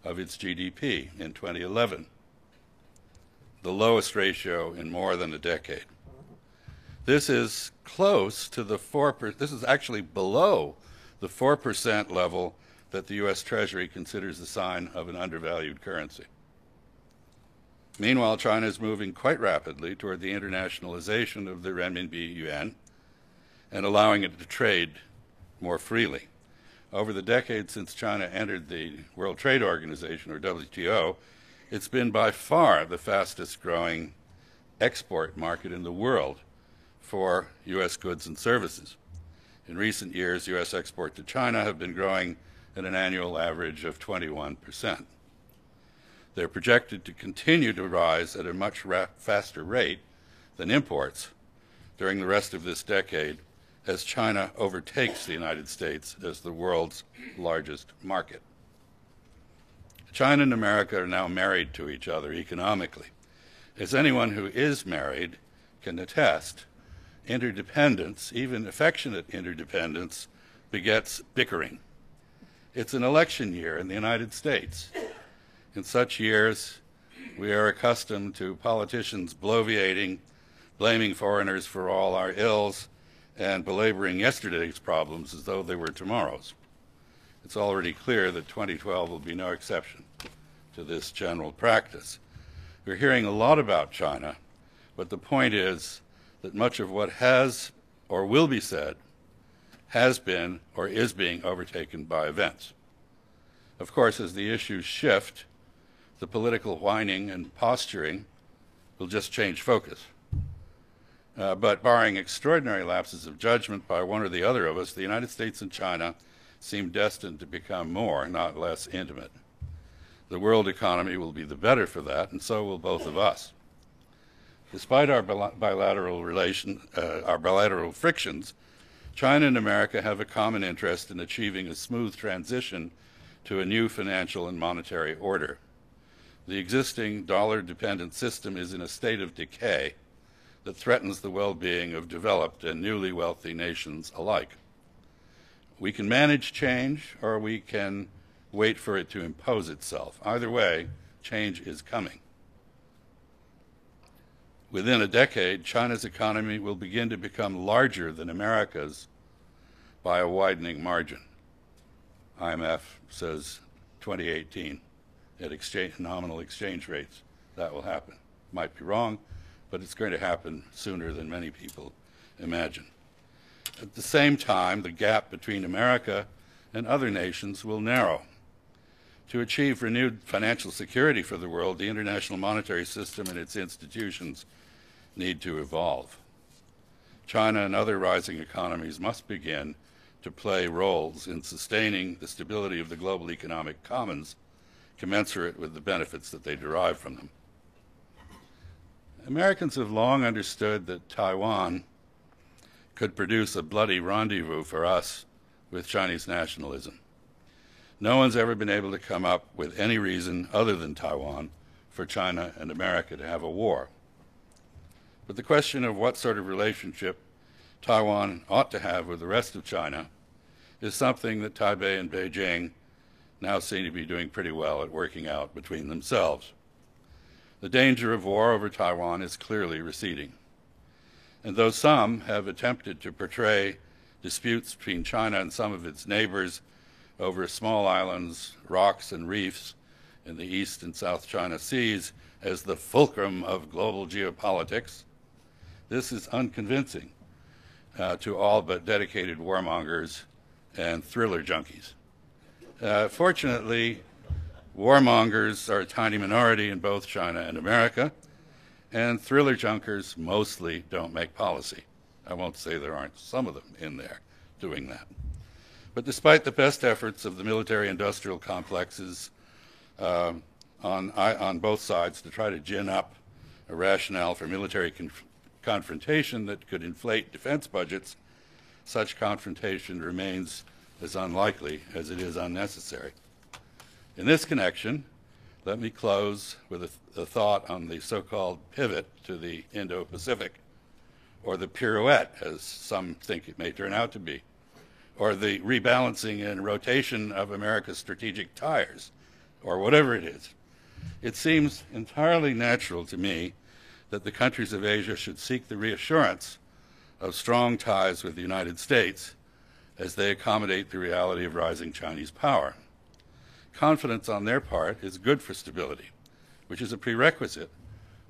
of its GDP in 2011, the lowest ratio in more than a decade. This is close to the 4%, this is actually below the 4% level that the U.S. Treasury considers a sign of an undervalued currency. Meanwhile, China is moving quite rapidly toward the internationalization of the Renminbi yuan and allowing it to trade more freely. Over the decades since China entered the World Trade Organization, or WTO, it's been by far the fastest growing export market in the world for U.S. goods and services. In recent years, U.S. exports to China have been growing at an annual average of 21%. They're projected to continue to rise at a much faster rate than imports during the rest of this decade as China overtakes the United States as the world's largest market. China and America are now married to each other economically. As anyone who is married can attest, interdependence, even affectionate interdependence, begets bickering. It's an election year in the United States. In such years, we are accustomed to politicians bloviating, blaming foreigners for all our ills, and belaboring yesterday's problems as though they were tomorrow's. It's already clear that 2012 will be no exception to this general practice. We're hearing a lot about China, but the point is that much of what has or will be said has been or is being overtaken by events. Of course, as the issues shift, the political whining and posturing will just change focus. But barring extraordinary lapses of judgment by one or the other of us, the United States and China seem destined to become more, not less, intimate. The world economy will be the better for that, and so will both of us. Despite our bilateral frictions, China and America have a common interest in achieving a smooth transition to a new financial and monetary order. The existing dollar-dependent system is in a state of decay that threatens the well-being of developed and newly wealthy nations alike. We can manage change, or we can wait for it to impose itself. Either way, change is coming. Within a decade, China's economy will begin to become larger than America's by a widening margin. IMF says 2018 at nominal exchange rates. That will happen. Might be wrong, but it's going to happen sooner than many people imagine. At the same time, the gap between America and other nations will narrow. To achieve renewed financial security for the world, the international monetary system and its institutions need to evolve. China and other rising economies must begin to play roles in sustaining the stability of the global economic commons commensurate with the benefits that they derive from them. Americans have long understood that Taiwan could produce a bloody rendezvous for us with Chinese nationalism. No one's ever been able to come up with any reason other than Taiwan for China and America to have a war. But the question of what sort of relationship Taiwan ought to have with the rest of China is something that Taipei and Beijing now seem to be doing pretty well at working out between themselves. The danger of war over Taiwan is clearly receding. And though some have attempted to portray disputes between China and some of its neighbors over small islands, rocks, and reefs in the East and South China Seas as the fulcrum of global geopolitics, this is unconvincing to all but dedicated warmongers and thriller junkies. Fortunately, warmongers are a tiny minority in both China and America, and thriller junkers mostly don't make policy. I won't say there aren't some of them in there doing that. But despite the best efforts of the military-industrial complexes on both sides to try to gin up a rationale for military confrontation that could inflate defense budgets, such confrontation remains as unlikely as it is unnecessary. In this connection, let me close with a thought on the so-called pivot to the Indo-Pacific, or the pirouette, as some think it may turn out to be, or the rebalancing and rotation of America's strategic tires, or whatever it is. It seems entirely natural to me that the countries of Asia should seek the reassurance of strong ties with the United States as they accommodate the reality of rising Chinese power. Confidence on their part is good for stability, which is a prerequisite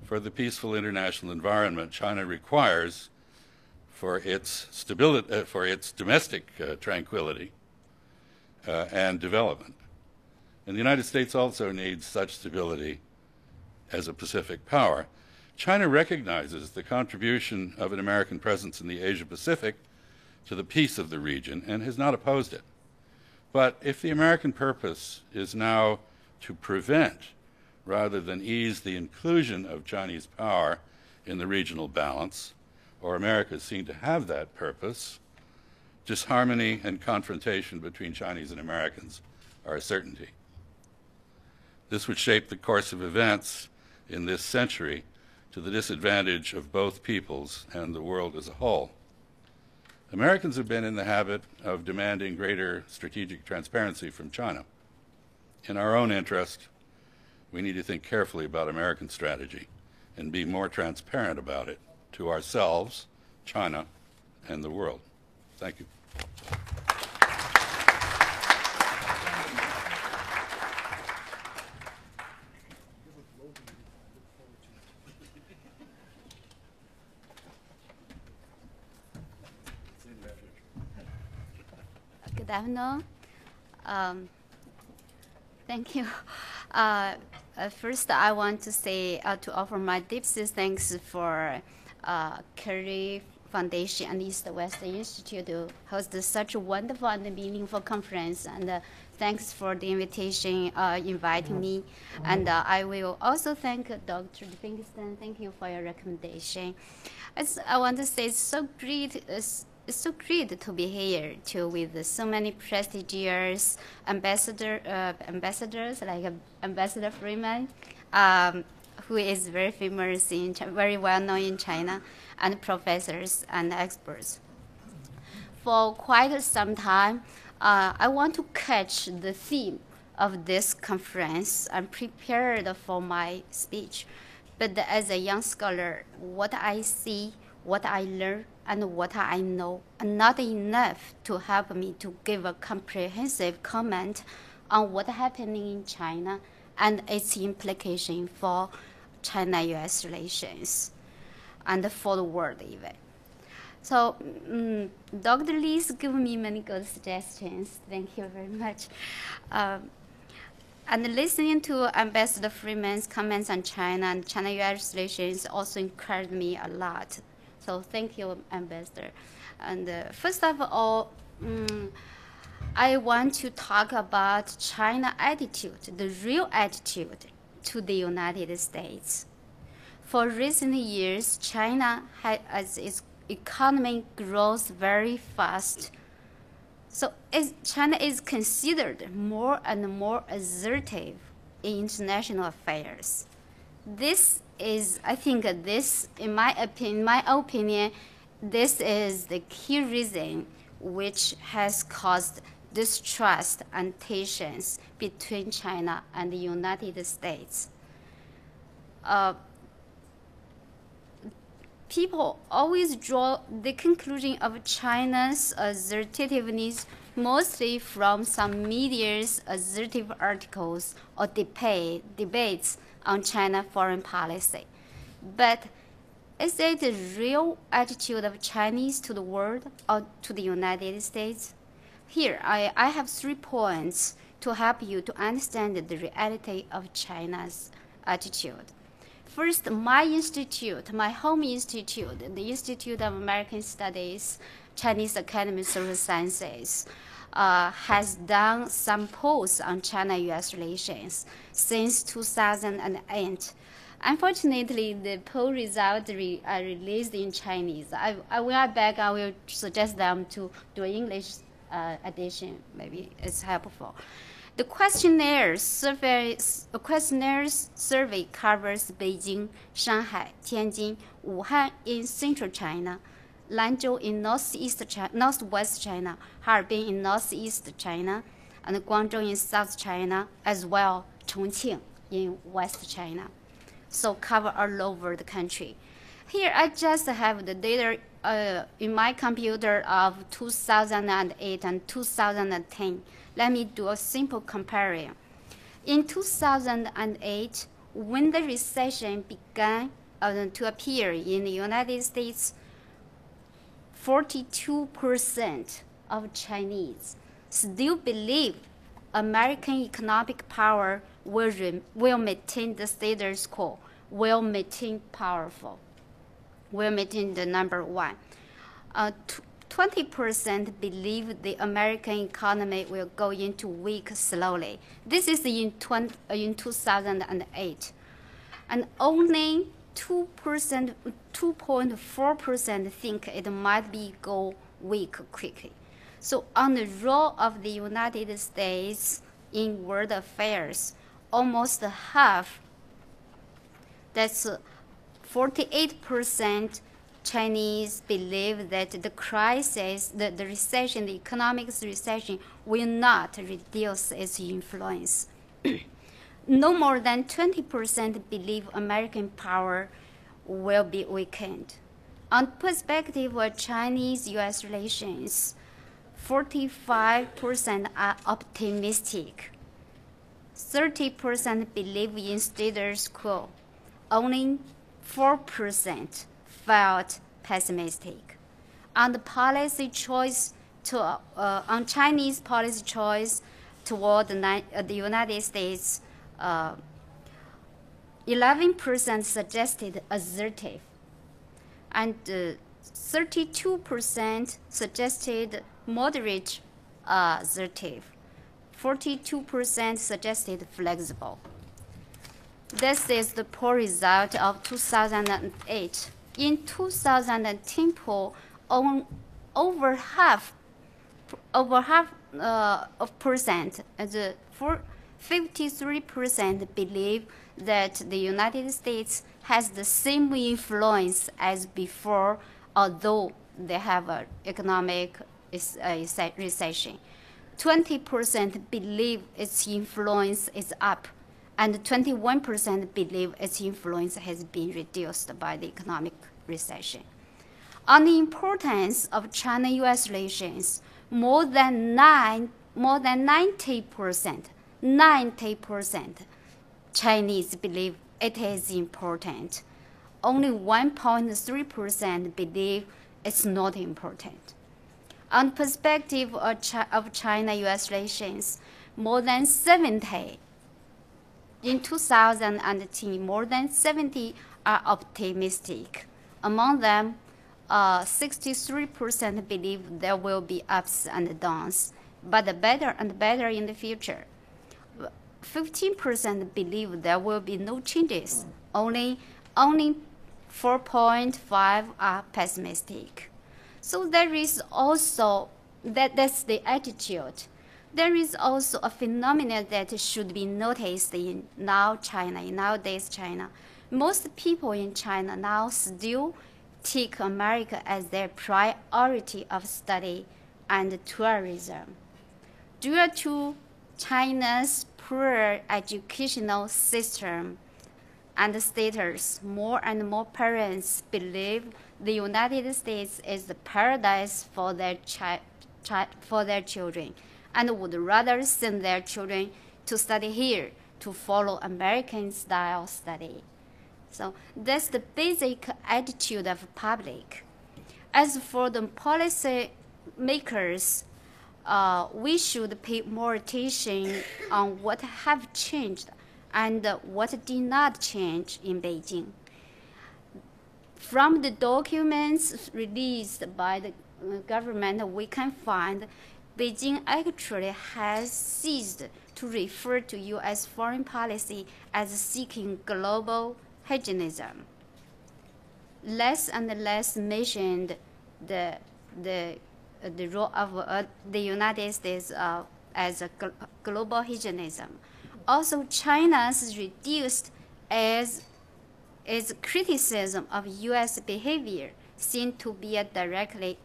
for the peaceful international environment China requires for its stability, for its domestic tranquility and development. And the United States also needs such stability as a Pacific power. China recognizes the contribution of an American presence in the Asia-Pacific to the peace of the region and has not opposed it. But if the American purpose is now to prevent rather than ease the inclusion of Chinese power in the regional balance, or America is seen to have that purpose, disharmony and confrontation between Chinese and Americans are a certainty. This would shape the course of events in this century to the disadvantage of both peoples and the world as a whole. Americans have been in the habit of demanding greater strategic transparency from China. In our own interest, we need to think carefully about American strategy and be more transparent about it to ourselves, China, and the world. Thank you. Good afternoon. Thank you. First, I want to say to offer my deepest thanks for Curry Foundation and EastWest Institute to host such a wonderful and meaningful conference. And thanks for the invitation, inviting me. And I will also thank Dr. Finklestein. Thank you for your recommendation. I want to say it's so great. It's so great to be here with so many prestigious ambassadors like Ambassador Freeman, who is very famous very well known in China, and professors and experts. For quite some time, I want to catch the theme of this conference and prepared for my speech. But as a young scholar, what I see, what I learn, and what I know are not enough to help me to give a comprehensive comment on what's happening in China and its implication for China-U.S. relations and for the world even. So Dr. Lee's given me many good suggestions. Thank you very much. And listening to Ambassador Freeman's comments on China and China-U.S. relations also encouraged me a lot. So thank you, Ambassador. And first of all, I want to talk about China attitude, the real attitude to the United States. For recent years, China as its economy grows very fast. So China is considered more and more assertive in international affairs. This is, I think, in my opinion, this is the key reason which has caused distrust and tensions between China and the United States. People always draw the conclusion of China's assertiveness mostly from some media's assertive articles or debates on China foreign policy. But is it the real attitude of Chinese to the world or to the United States? Here, I have 3 points to help you to understand the reality of China's attitude. First, my institute, my home institute, the Institute of American Studies, Chinese Academy of Social Sciences, has done some polls on China-U.S. relations since 2008. Unfortunately, the poll results are released in Chinese. When I back, I will suggest them to do English edition. Maybe it's helpful. The questionnaire survey covers Beijing, Shanghai, Tianjin, Wuhan in central China, Lanzhou in northwest China, Harbin in northeast China, and Guangzhou in south China, as well Chongqing in west China. So cover all over the country. Here I just have the data in my computer of 2008 and 2010. Let me do a simple comparison. In 2008, when the recession began to appear in the United States, 42% of Chinese still believe American economic power will maintain the status quo, will maintain powerful, will maintain the number 1. 20% believe the American economy will go into weak slowly. This is in 2008. And only 2.4% think it might be go weak quickly. So on the role of the United States in world affairs, almost half, that's 48% Chinese believe that the crisis, the recession, the economic recession will not reduce its influence. No more than 20% believe American power will be weakened. On perspective of Chinese-U.S. relations, 45% are optimistic. 30% believe in status quo. Only 4% felt pessimistic. On the policy choice on Chinese policy choice toward the United States, 11% suggested assertive, and 32% suggested moderate assertive. 42% suggested flexible. This is the poll result of 2008. In 2010 poll, over half of percent, 53% believe that the United States has the same influence as before, although they have an economic recession. 20% believe its influence is up, and 21% believe its influence has been reduced by the economic recession. On the importance of China-U.S. relations, more than 90% 90% Chinese believe it is important. Only 1.3% believe it's not important. On the perspective of China-US relations, more than 70, in 2010, more than 70 are optimistic. Among them, 63% believe there will be ups and downs, but better and better in the future. 15% believe there will be no changes. Only 4.5 are pessimistic. So there is also, that's the attitude. There is also a phenomenon that should be noticed in nowadays China. Most people in China now still take America as their priority of study and tourism. Due to China's poor educational system and status, more and more parents believe the United States is the paradise for their children and would rather send their children to study here to follow American-style study. So that's the basic attitude of public. As for the policy makers, we should pay more attention on what have changed and what did not change in Beijing. From the documents released by the government, we can find Beijing actually has ceased to refer to U.S. foreign policy as seeking global hegemonism. Less and less mentioned the role of the United States as a global hegemonism. Also, China's reduced as its criticism of U.S. behavior seemed to be directly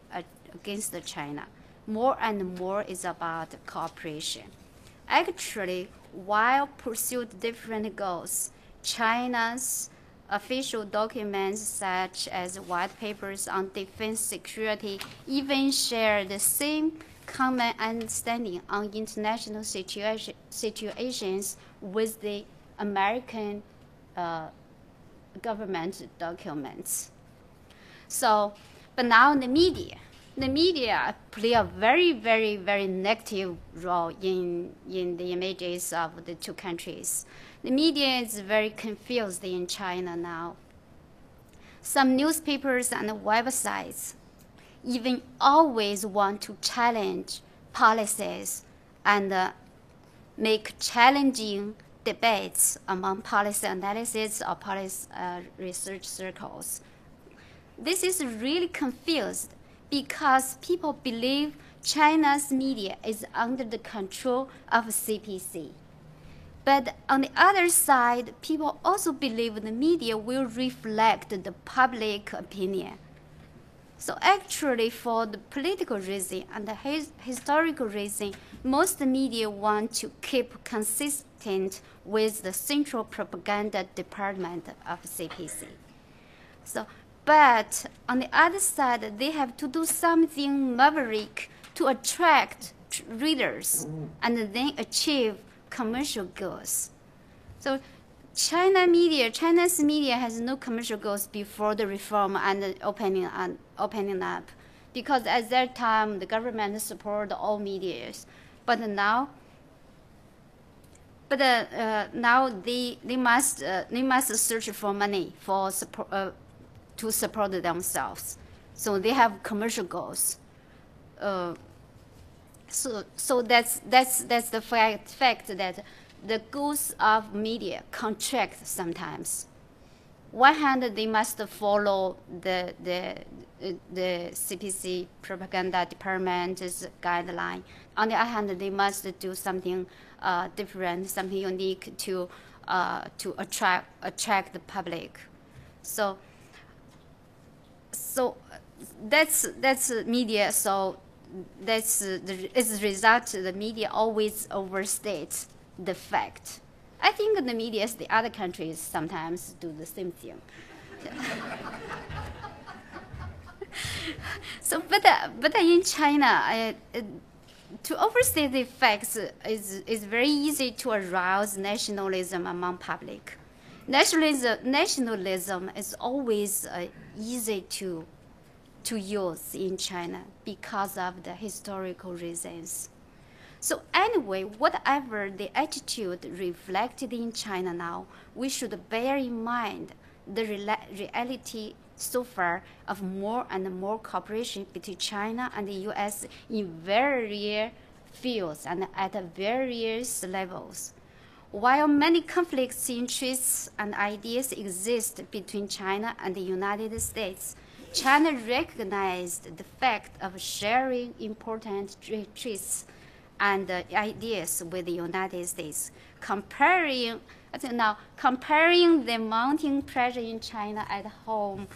against China. More and more is about cooperation. Actually, while pursued different goals, China's official documents such as white papers on defense security even share the same common understanding on international situations with the American government documents. So, but now the media play a very, very, very negative role in the images of the two countries. The media is very confused in China now. Some newspapers and websites even always want to challenge policies and make challenging debates among policy analysis or policy research circles. This is really confused because people believe China's media is under the control of CPC. But on the other side, people also believe the media will reflect the public opinion. So actually, for the political reason and the historical reason, most media want to keep consistent with the central propaganda department of CPC. So, but on the other side, they have to do something maverick to attract readers and then achieve commercial goals. So China's media has no commercial goals before the reform and the opening up, because at that time the government supported all medias. But now they must search for money for support, to support themselves. So they have commercial goals. So that's the fact that the goals of media contract sometimes. One hand, they must follow the CPC propaganda department's guideline. On the other hand, they must do something different, something unique to attract the public. So that's media. So that's the result. The media always overstates the fact. I think the media, the other countries sometimes do the same thing. So, but in China, to overstate the facts is very easy to arouse nationalism among public. Nationalism is always easy to use in China because of the historical reasons. So anyway, whatever the attitude reflected in China now, we should bear in mind the reality so far of more and more cooperation between China and the U.S. in various fields and at various levels. While many conflicts, interests, and ideas exist between China and the United States, China recognized the fact of sharing important traits and ideas with the United States. Comparing the mounting pressure in China at home,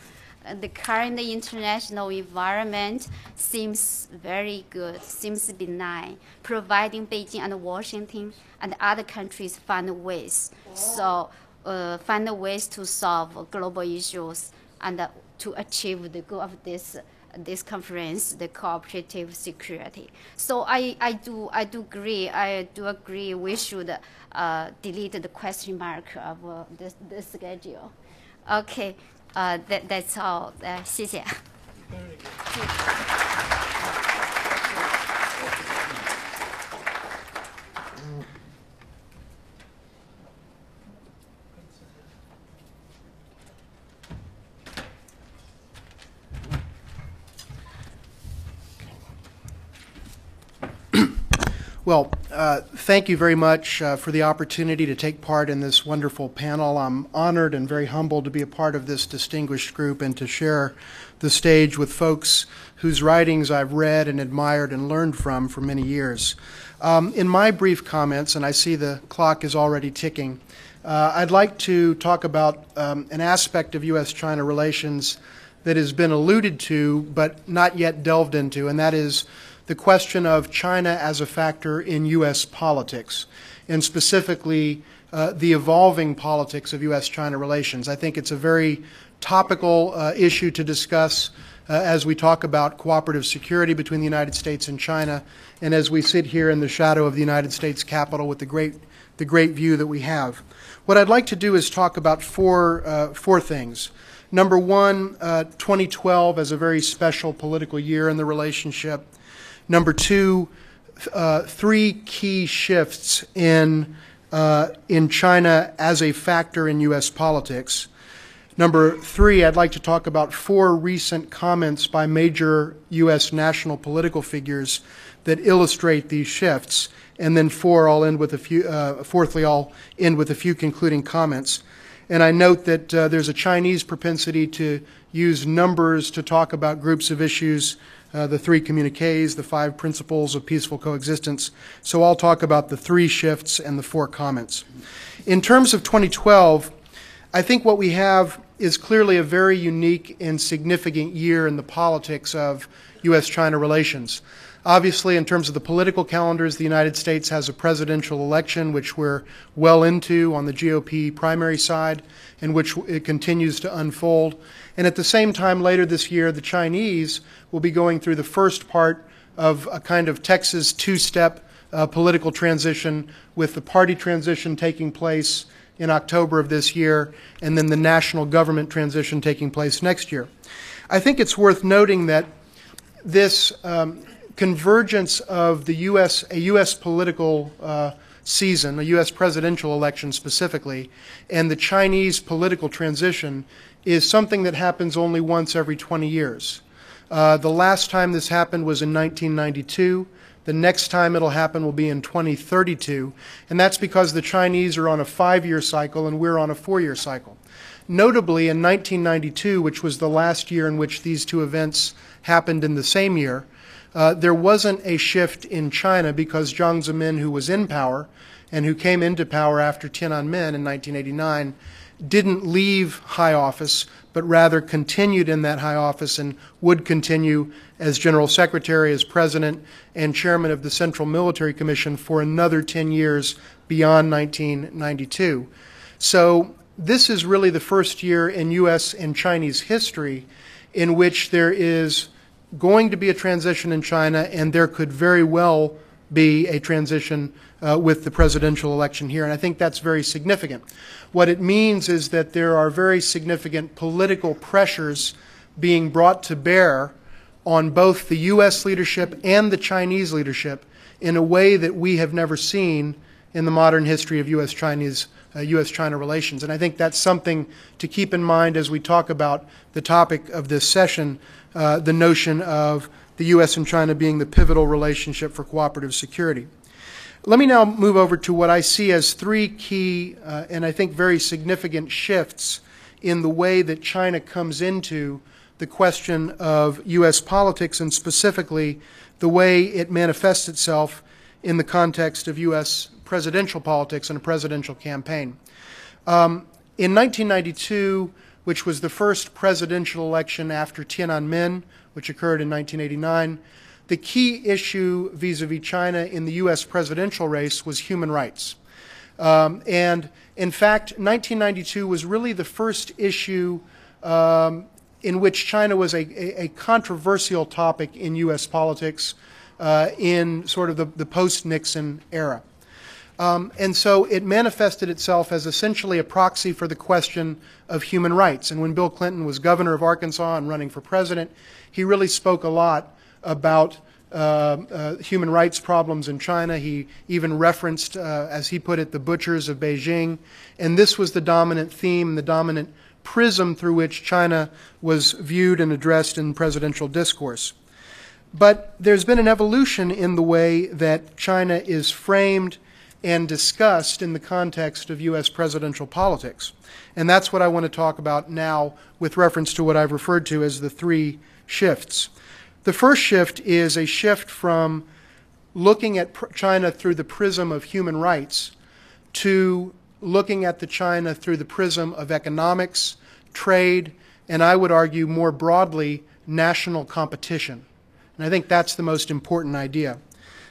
the current international environment seems very good, seems benign, providing Beijing and Washington and other countries find ways to solve global issues and to achieve the goal of this conference, the cooperative security. So I do agree we should delete the question mark of the schedule. Okay, that's all. 谢谢。Well, thank you very much for the opportunity to take part in this wonderful panel. I'm honored and very humbled to be a part of this distinguished group and to share the stage with folks whose writings I've read and admired and learned from for many years. In my brief comments, and I see the clock is already ticking, I'd like to talk about an aspect of U.S. China relations that has been alluded to but not yet delved into, and that is the question of China as a factor in U.S. politics, and specifically the evolving politics of U.S. China relations. I think it's a very topical issue to discuss as we talk about cooperative security between the United States and China, and as we sit here in the shadow of the United States Capitol with the great view that we have. What I'd like to do is talk about four things. Number one, 2012 as a very special political year in the relationship. Number two, three key shifts in China as a factor in U.S. politics. Number three, I'd like to talk about four recent comments by major U.S. national political figures that illustrate these shifts. And then fourthly, I'll end with a few concluding comments. And I note that there's a Chinese propensity to use numbers to talk about groups of issues, the three communiques, the five principles of peaceful coexistence. So I'll talk about the three shifts and the four comments. In terms of 2012, I think what we have is clearly a very unique and significant year in the politics of U.S.-China relations. Obviously, in terms of the political calendars, the United States has a presidential election, which we're well into on the GOP primary side, in which it continues to unfold. And at the same time, later this year, the Chinese will be going through the first part of a kind of Texas two-step political transition, with the party transition taking place in October of this year, and then the national government transition taking place next year. I think it's worth noting that this convergence of a U.S. political season, a U.S. presidential election specifically, and the Chinese political transition is something that happens only once every 20 years. The last time this happened was in 1992. The next time it'll happen will be in 2032, and that's because the Chinese are on a 5-year cycle and we're on a 4-year cycle. Notably, in 1992, which was the last year in which these two events happened in the same year, there wasn't a shift in China because Jiang Zemin, who was in power and who came into power after Tiananmen in 1989, didn't leave high office, but rather continued in that high office and would continue as General Secretary, as President, and Chairman of the Central Military Commission for another 10 years beyond 1992. So this is really the first year in U.S. and Chinese history in which there is going to be a transition in China, and there could very well be a transition with the presidential election here, and I think that's very significant. What it means is that there are very significant political pressures being brought to bear on both the U.S. leadership and the Chinese leadership in a way that we have never seen in the modern history of U.S.-China relations. And I think that's something to keep in mind as we talk about the topic of this session, the notion of the U.S. and China being the pivotal relationship for cooperative security. Let me now move over to what I see as three key and I think very significant shifts in the way that China comes into the question of U.S. politics, and specifically the way it manifests itself in the context of U.S. presidential politics and a presidential campaign. In 1992, which was the first presidential election after Tiananmen, which occurred in 1989, the key issue vis-a-vis China in the U.S. presidential race was human rights. And in fact, 1992 was really the first issue in which China was a controversial topic in U.S. politics in sort of the post-Nixon era. And so it manifested itself as essentially a proxy for the question of human rights. And when Bill Clinton was governor of Arkansas and running for president, he really spoke a lot about human rights problems in China. He even referenced, as he put it, the butchers of Beijing. And this was the dominant theme, the dominant prism through which China was viewed and addressed in presidential discourse. But there's been an evolution in the way that China is framed and discussed in the context of U.S. presidential politics. And that's what I want to talk about now with reference to what I've referred to as the three shifts. The first shift is a shift from looking at China through the prism of human rights to looking at the China through the prism of economics, trade, and I would argue more broadly, national competition. And I think that's the most important idea.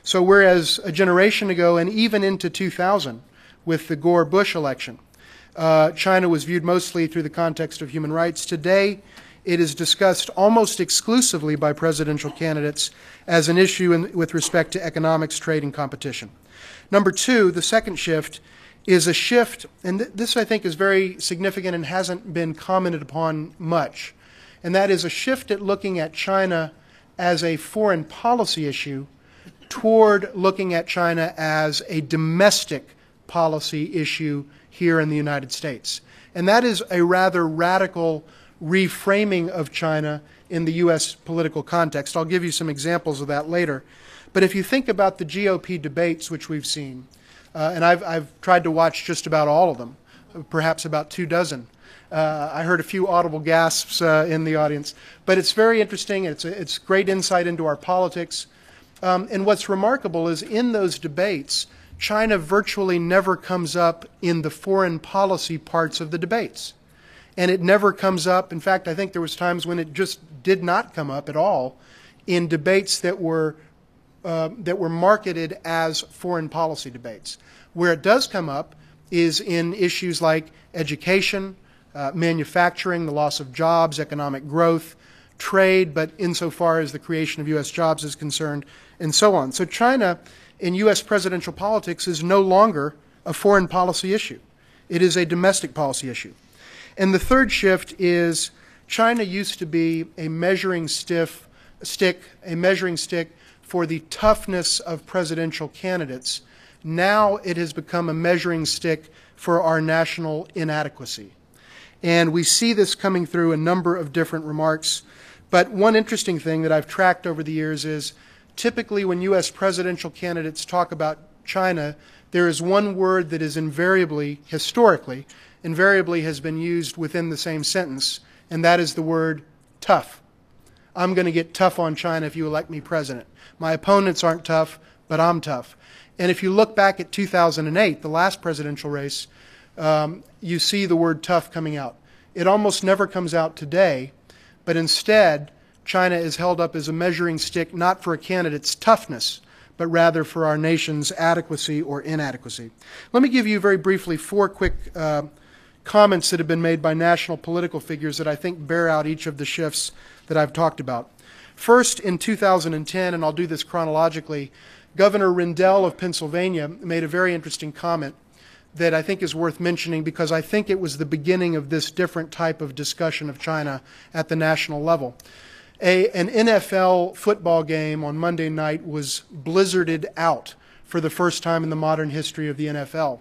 So whereas a generation ago and even into 2000 with the Gore-Bush election, China was viewed mostly through the context of human rights, today it is discussed almost exclusively by presidential candidates as an issue with respect to economics, trade, and competition. Number two, the second shift is a shift, and this I think is very significant and hasn't been commented upon much, and that is a shift at looking at China as a foreign policy issue toward looking at China as a domestic policy issue here in the United States. And that is a rather radical reframing of China in the U.S. political context. I'll give you some examples of that later. But if you think about the GOP debates which we've seen, and I've tried to watch just about all of them, perhaps about 24. I heard a few audible gasps in the audience. But it's very interesting. It's great insight into our politics. And what's remarkable is in those debates, China virtually never comes up in the foreign policy parts of the debates. And it never comes up. In fact, I think there was times when it just did not come up at all in debates that were marketed as foreign policy debates. Where it does come up is in issues like education, manufacturing, the loss of jobs, economic growth, trade, but insofar as the creation of U.S. jobs is concerned, and so on. So China in U.S. presidential politics is no longer a foreign policy issue. It is a domestic policy issue. And the third shift is China used to be a measuring stick for the toughness of presidential candidates. Now it has become a measuring stick for our national inadequacy. And we see this coming through a number of different remarks. But one interesting thing that I've tracked over the years is typically when U.S. presidential candidates talk about China, there is one word that is invariably, historically, invariably has been used within the same sentence, and that is the word tough. I'm going to get tough on China if you elect me president. My opponents aren't tough, but I'm tough. And if you look back at 2008, the last presidential race, you see the word tough coming out. It almost never comes out today, but instead, China is held up as a measuring stick not for a candidate's toughness, but rather for our nation's adequacy or inadequacy. Let me give you very briefly 4 quick comments that have been made by national political figures that I think bear out each of the shifts that I've talked about. First, in 2010, and I'll do this chronologically, Governor Grenell of Pennsylvania made a very interesting comment that I think is worth mentioning because I think it was the beginning of this different type of discussion of China at the national level. An NFL football game on Monday night was blizzarded out for the first time in the modern history of the NFL.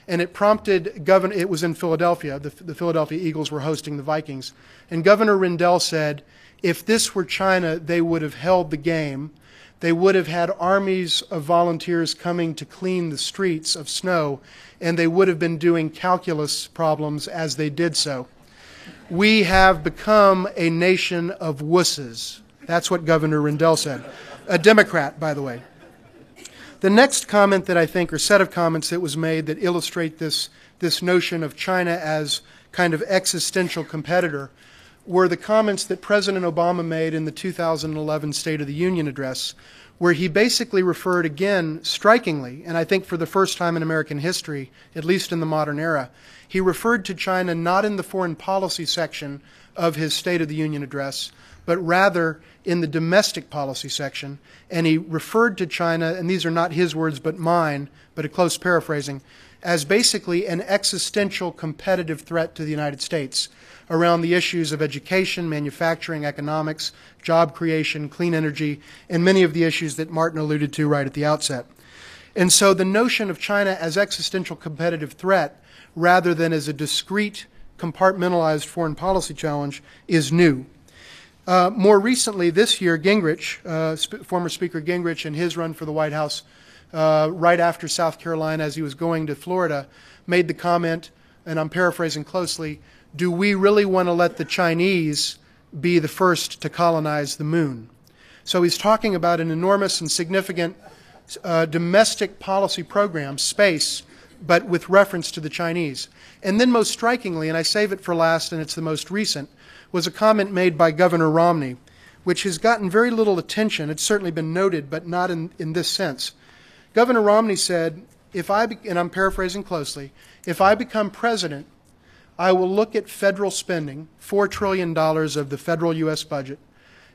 And it prompted it was in Philadelphia, the Philadelphia Eagles were hosting the Vikings, and Governor Grenell said, if this were China, they would have held the game. They would have had armies of volunteers coming to clean the streets of snow, and they would have been doing calculus problems as they did so. We have become a nation of wusses. That's what Governor Grenell said. A Democrat, by the way. The next comment that I think, or set of comments that was made that illustrate this notion of China as kind of existential competitor were the comments that President Obama made in the 2011 State of the Union address, where he basically referred again, strikingly, and I think for the first time in American history, at least in the modern era, he referred to China not in the foreign policy section of his State of the Union address, but rather in the domestic policy section, and he referred to China, and these are not his words but mine, but a close paraphrasing, as basically an existential competitive threat to the United States around the issues of education, manufacturing, economics, job creation, clean energy, and many of the issues that Martin alluded to right at the outset. And so the notion of China as existential competitive threat rather than as a discrete, compartmentalized foreign policy challenge is new. More recently this year, Gingrich, former Speaker Gingrich, in his run for the White House right after South Carolina as he was going to Florida, made the comment, and I'm paraphrasing closely, do we really want to let the Chinese be the first to colonize the moon? So he's talking about an enormous and significant domestic policy program, space, but with reference to the Chinese. And then most strikingly, and I save it for last and it's the most recent, was a comment made by Governor Romney, which has gotten very little attention. It's certainly been noted, but not in this sense. Governor Romney said, and I'm paraphrasing closely, if I become president, I will look at federal spending, $4 trillion of the federal U.S. budget,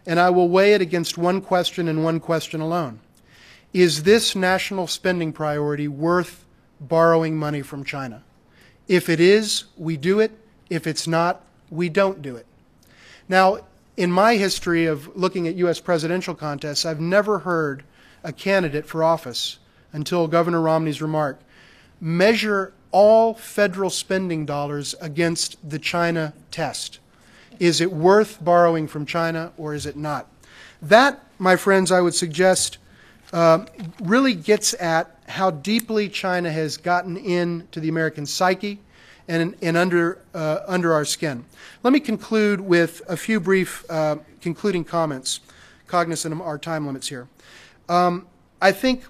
and I will weigh it against one question and one question alone. Is this national spending priority worth borrowing money from China? If it is, we do it. If it's not, we don't do it. Now, in my history of looking at U.S. presidential contests, I've never heard a candidate for office, until Governor Romney's remark, measure all federal spending dollars against the China test. Is it worth borrowing from China or is it not? That, my friends, I would suggest really gets at how deeply China has gotten into the American psyche and under our skin. Let me conclude with a few brief concluding comments, cognizant of our time limits here. I think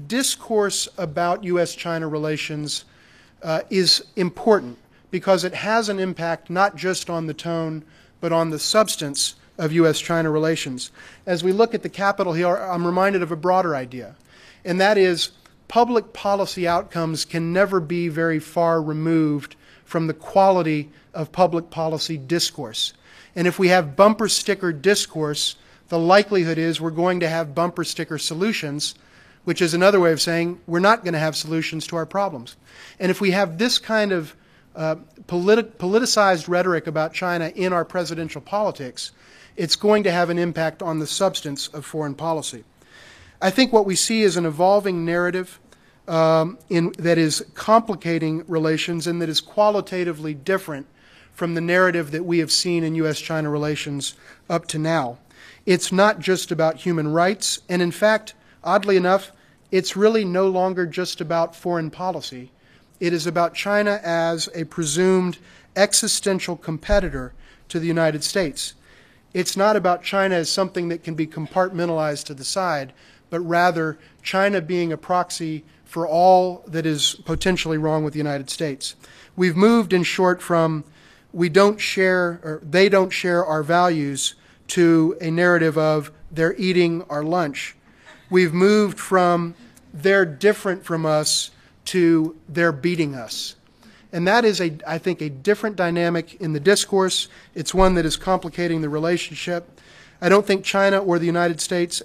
discourse about U.S.-China relations is important because it has an impact not just on the tone but on the substance of U.S.-China relations. As we look at the Capitol here, I'm reminded of a broader idea, and that is public policy outcomes can never be very far removed from the quality of public policy discourse. And if we have bumper sticker discourse, the likelihood is we're going to have bumper sticker solutions, which is another way of saying we're not going to have solutions to our problems. And if we have this kind of politicized rhetoric about China in our presidential politics, it's going to have an impact on the substance of foreign policy. I think what we see is an evolving narrative that is complicating relations and that is qualitatively different from the narrative that we have seen in U.S.-China relations up to now. It's not just about human rights, and in fact, oddly enough, it's really no longer just about foreign policy. It is about China as a presumed existential competitor to the United States. It's not about China as something that can be compartmentalized to the side, but rather China being a proxy for all that is potentially wrong with the United States. We've moved, in short, from we don't share, or they don't share our values, to a narrative of they're eating our lunch. We've moved from they're different from us to they're beating us. And that is, I think, a different dynamic in the discourse. It's one that is complicating the relationship. I don't think China or the United States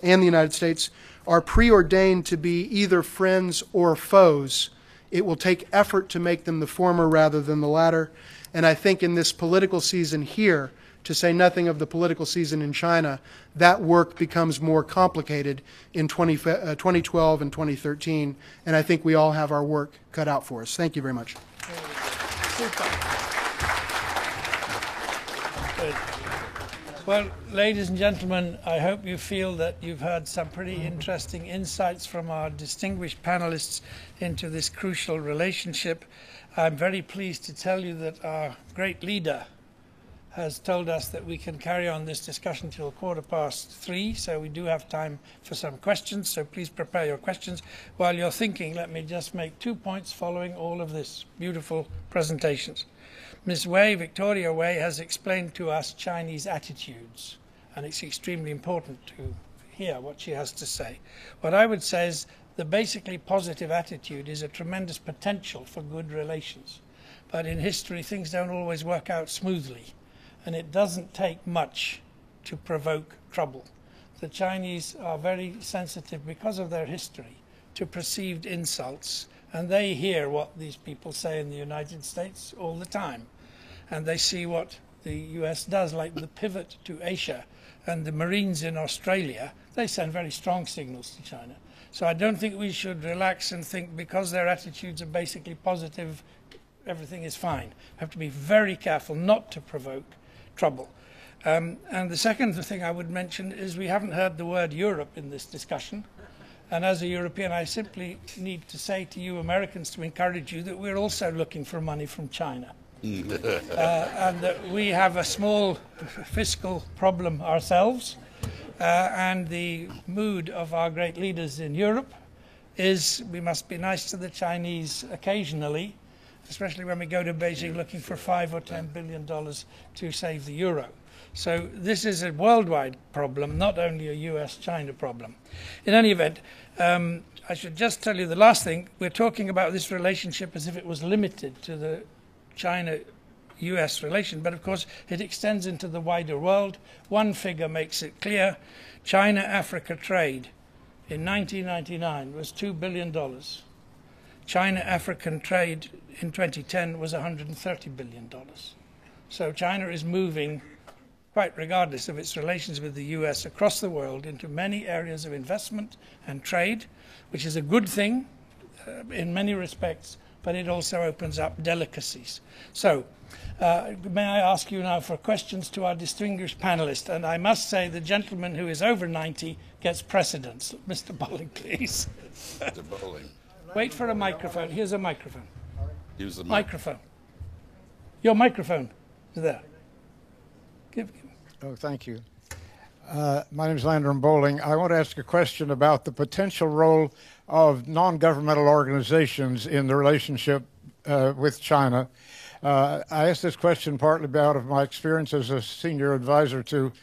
are preordained to be either friends or foes. It will take effort to make them the former rather than the latter. And I think in this political season here, to say nothing of the political season in China, that work becomes more complicated in 2012 and 2013. And I think we all have our work cut out for us. Thank you very much. Super. Good. Well, ladies and gentlemen, I hope you feel that you've had some pretty interesting insights from our distinguished panelists into this crucial relationship. I'm very pleased to tell you that our great leader has told us that we can carry on this discussion till 3:15, so we do have time for some questions, so please prepare your questions. While you're thinking, let me just make 2 points following all of this beautiful presentations. Ms. Wei, Victoria Wei, has explained to us Chinese attitudes, and it's extremely important to hear what she has to say. What I would say is the basically positive attitude is a tremendous potential for good relations, but in history things don't always work out smoothly. And it doesn't take much to provoke trouble. The Chinese are very sensitive because of their history to perceived insults, and they hear what these people say in the United States all the time. And they see what the US does, like the pivot to Asia and the Marines in Australia. They send very strong signals to China. So I don't think we should relax and think because their attitudes are basically positive, everything is fine. We have to be very careful not to provoke trouble. And the second thing I would mention is we haven't heard the word Europe in this discussion. And as a European, I simply need to say to you Americans to encourage you that we're also looking for money from China. And that we have a small fiscal problem ourselves. And the mood of our great leaders in Europe is we must be nice to the Chinese occasionally, especially when we go to Beijing looking for $5 or $10 billion to save the euro. So this is a worldwide problem, not only a U.S. China problem. In any event, I should just tell you the last thing. We're talking about this relationship as if it was limited to the China-U.S. relation, but of course it extends into the wider world. One figure makes it clear. China-Africa trade in 1999 was $2 billion. China-African trade in 2010 was $130 billion. So China is moving, quite regardless of its relations with the US, across the world into many areas of investment and trade, which is a good thing in many respects, but it also opens up delicacies. So may I ask you now for questions to our distinguished panelists? And I must say the gentleman who is over 90 gets precedence. Mr. Bowling, please. Mr. Bowling. Wait for a microphone. Here's a microphone. Use the microphone. Your microphone is there. Oh, thank you. My name is Landon Bowling. I want to ask a question about the potential role of non-governmental organizations in the relationship with China. I asked this question partly out of my experience as a senior advisor to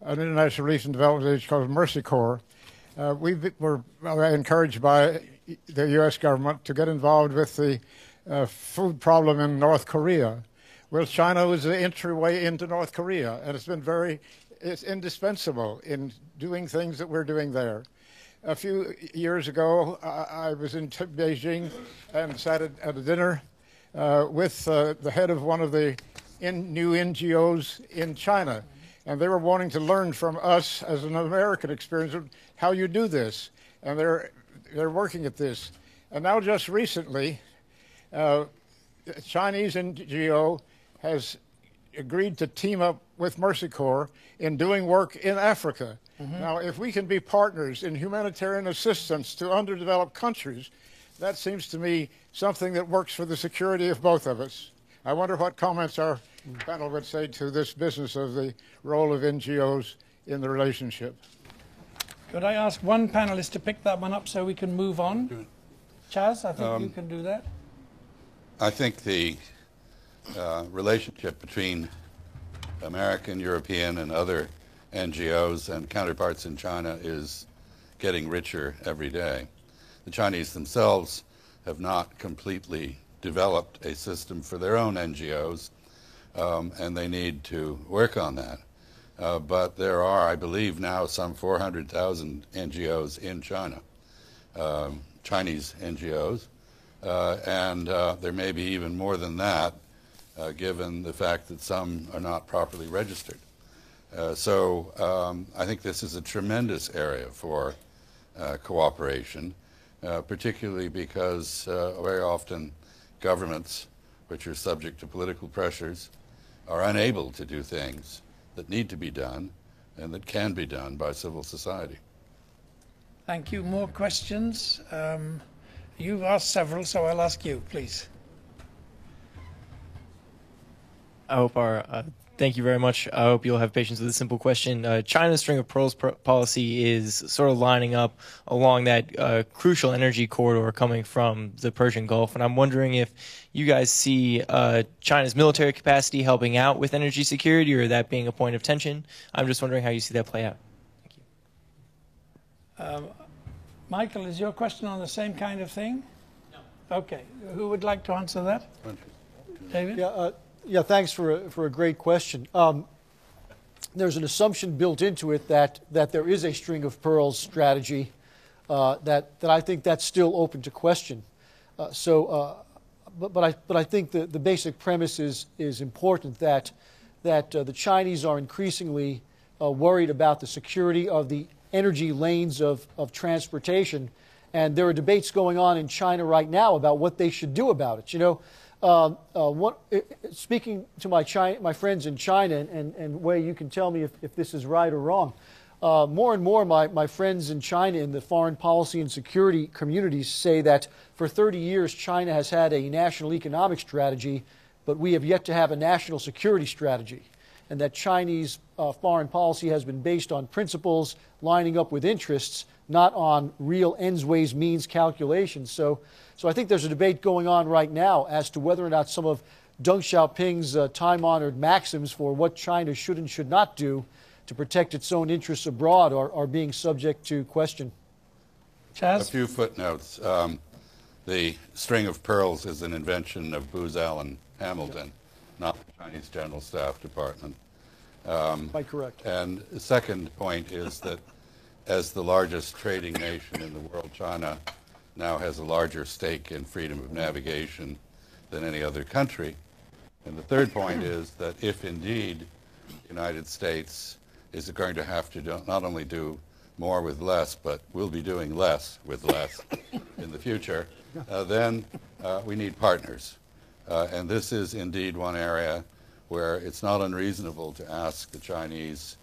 an international relief and development agency called Mercy Corps. We were encouraged by the U.S. government to get involved with the food problem in North Korea. Well, China was the entryway into North Korea, and it's indispensable in doing things that we're doing there. A few years ago, I was in Beijing and sat at a dinner with the head of one of the new NGOs in China, and they were wanting to learn from us as an American experience of how you do this, and they're working at this. And now just recently, a Chinese NGO has agreed to team up with Mercy Corps in doing work in Africa. Mm-hmm. Now, if we can be partners in humanitarian assistance to underdeveloped countries, that seems to me something that works for the security of both of us. I wonder what comments our panel would say to this business of the role of NGOs in the relationship. Could I ask one panelist to pick that one up so we can move on? Chaz, I think you can do that. I think the relationship between American, European, and other NGOs and counterparts in China is getting richer every day. The Chinese themselves have not completely developed a system for their own NGOs, and they need to work on that. but there are, I believe, now some 400,000 NGOs in China, Chinese NGOs, and there may be even more than that, given the fact that some are not properly registered. So I think this is a tremendous area for cooperation, particularly because very often governments, which are subject to political pressures, are unable to do things that need to be done and that can be done by civil society. Thank you. More questions? You've asked several, so I'll ask you, please. I hope thank you very much. I hope you'll have patience with a simple question. China's string of pearls policy is sort of lining up along that crucial energy corridor coming from the Persian Gulf, and I'm wondering if you guys see China's military capacity helping out with energy security, or that being a point of tension. I'm just wondering how you see that play out. Thank you. Michael, is your question on the same kind of thing? No. Okay. Who would like to answer that? David? Yeah, thanks for a great question. There's an assumption built into it that there is a string of pearls strategy that I think that's still open to question. But I think the basic premise is important, that the Chinese are increasingly worried about the security of the energy lanes of transportation, and there are debates going on in China right now about what they should do about it. You know, speaking to my friends in China, and Wei, you can tell me if this is right or wrong. More and more, my friends in China in the foreign policy and security communities say that for 30 years China has had a national economic strategy, but we have yet to have a national security strategy, and that Chinese foreign policy has been based on principles lining up with interests, not on real ends, ways, means calculations. So I think there's a debate going on right now as to whether or not some of Deng Xiaoping's time-honored maxims for what China should and should not do to protect its own interests abroad are being subject to question. Chaz? A few footnotes. The string of pearls is an invention of Booz Allen Hamilton, not the Chinese General Staff Department. Quite correct. And the second point is that as the largest trading nation in the world, China now has a larger stake in freedom of navigation than any other country. And the third point is that if indeed the United States is going to have to not only do more with less, but will be doing less with less in the future, then we need partners. And this is indeed one area where it's not unreasonable to ask the Chinese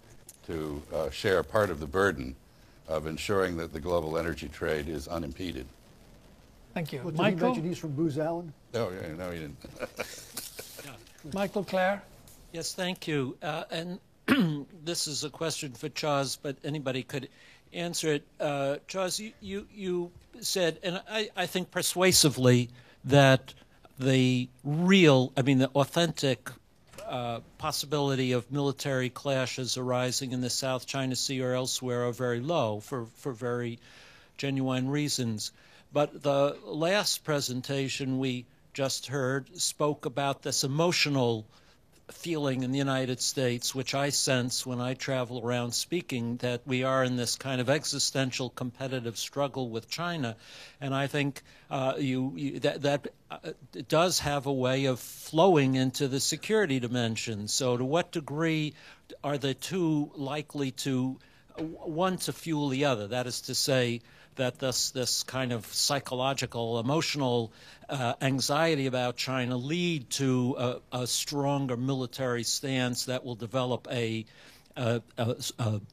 to share part of the burden of ensuring that the global energy trade is unimpeded. Thank you. Well, did Michael? you mention he's from Booz Allen? Oh, yeah, no, he didn't. Michael Clare? Yes, thank you. And this is a question for Charles, but anybody could answer it. Charles, you said, and I think persuasively, that the authentic possibility of military clashes arising in the South China Sea or elsewhere are very low for very genuine reasons. But the last presentation we just heard spoke about this emotional feeling in the United States, which I sense when I travel around speaking, that we are in this kind of existential competitive struggle with China. And I think that does have a way of flowing into the security dimension. So to what degree are the two likely to, one to fuel the other? That is to say, that this kind of psychological, emotional anxiety about China lead to a stronger military stance that will develop a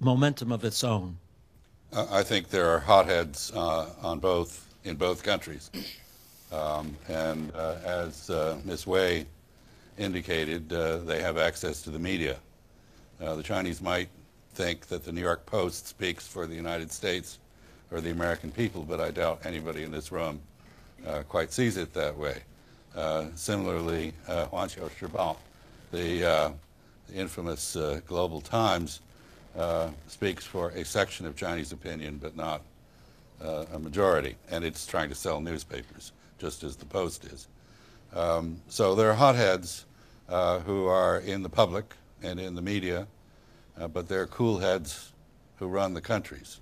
momentum of its own? I think there are hotheads in both countries. And as Ms. Wei indicated, they have access to the media. The Chinese might think that the New York Post speaks for the United States or the American people, but I doubt anybody in this room quite sees it that way. Similarly, Hongxia, the infamous Global Times, speaks for a section of Chinese opinion, but not a majority, and it's trying to sell newspapers, just as the Post is. So there are hotheads who are in the public and in the media but they're cool heads who run the countries.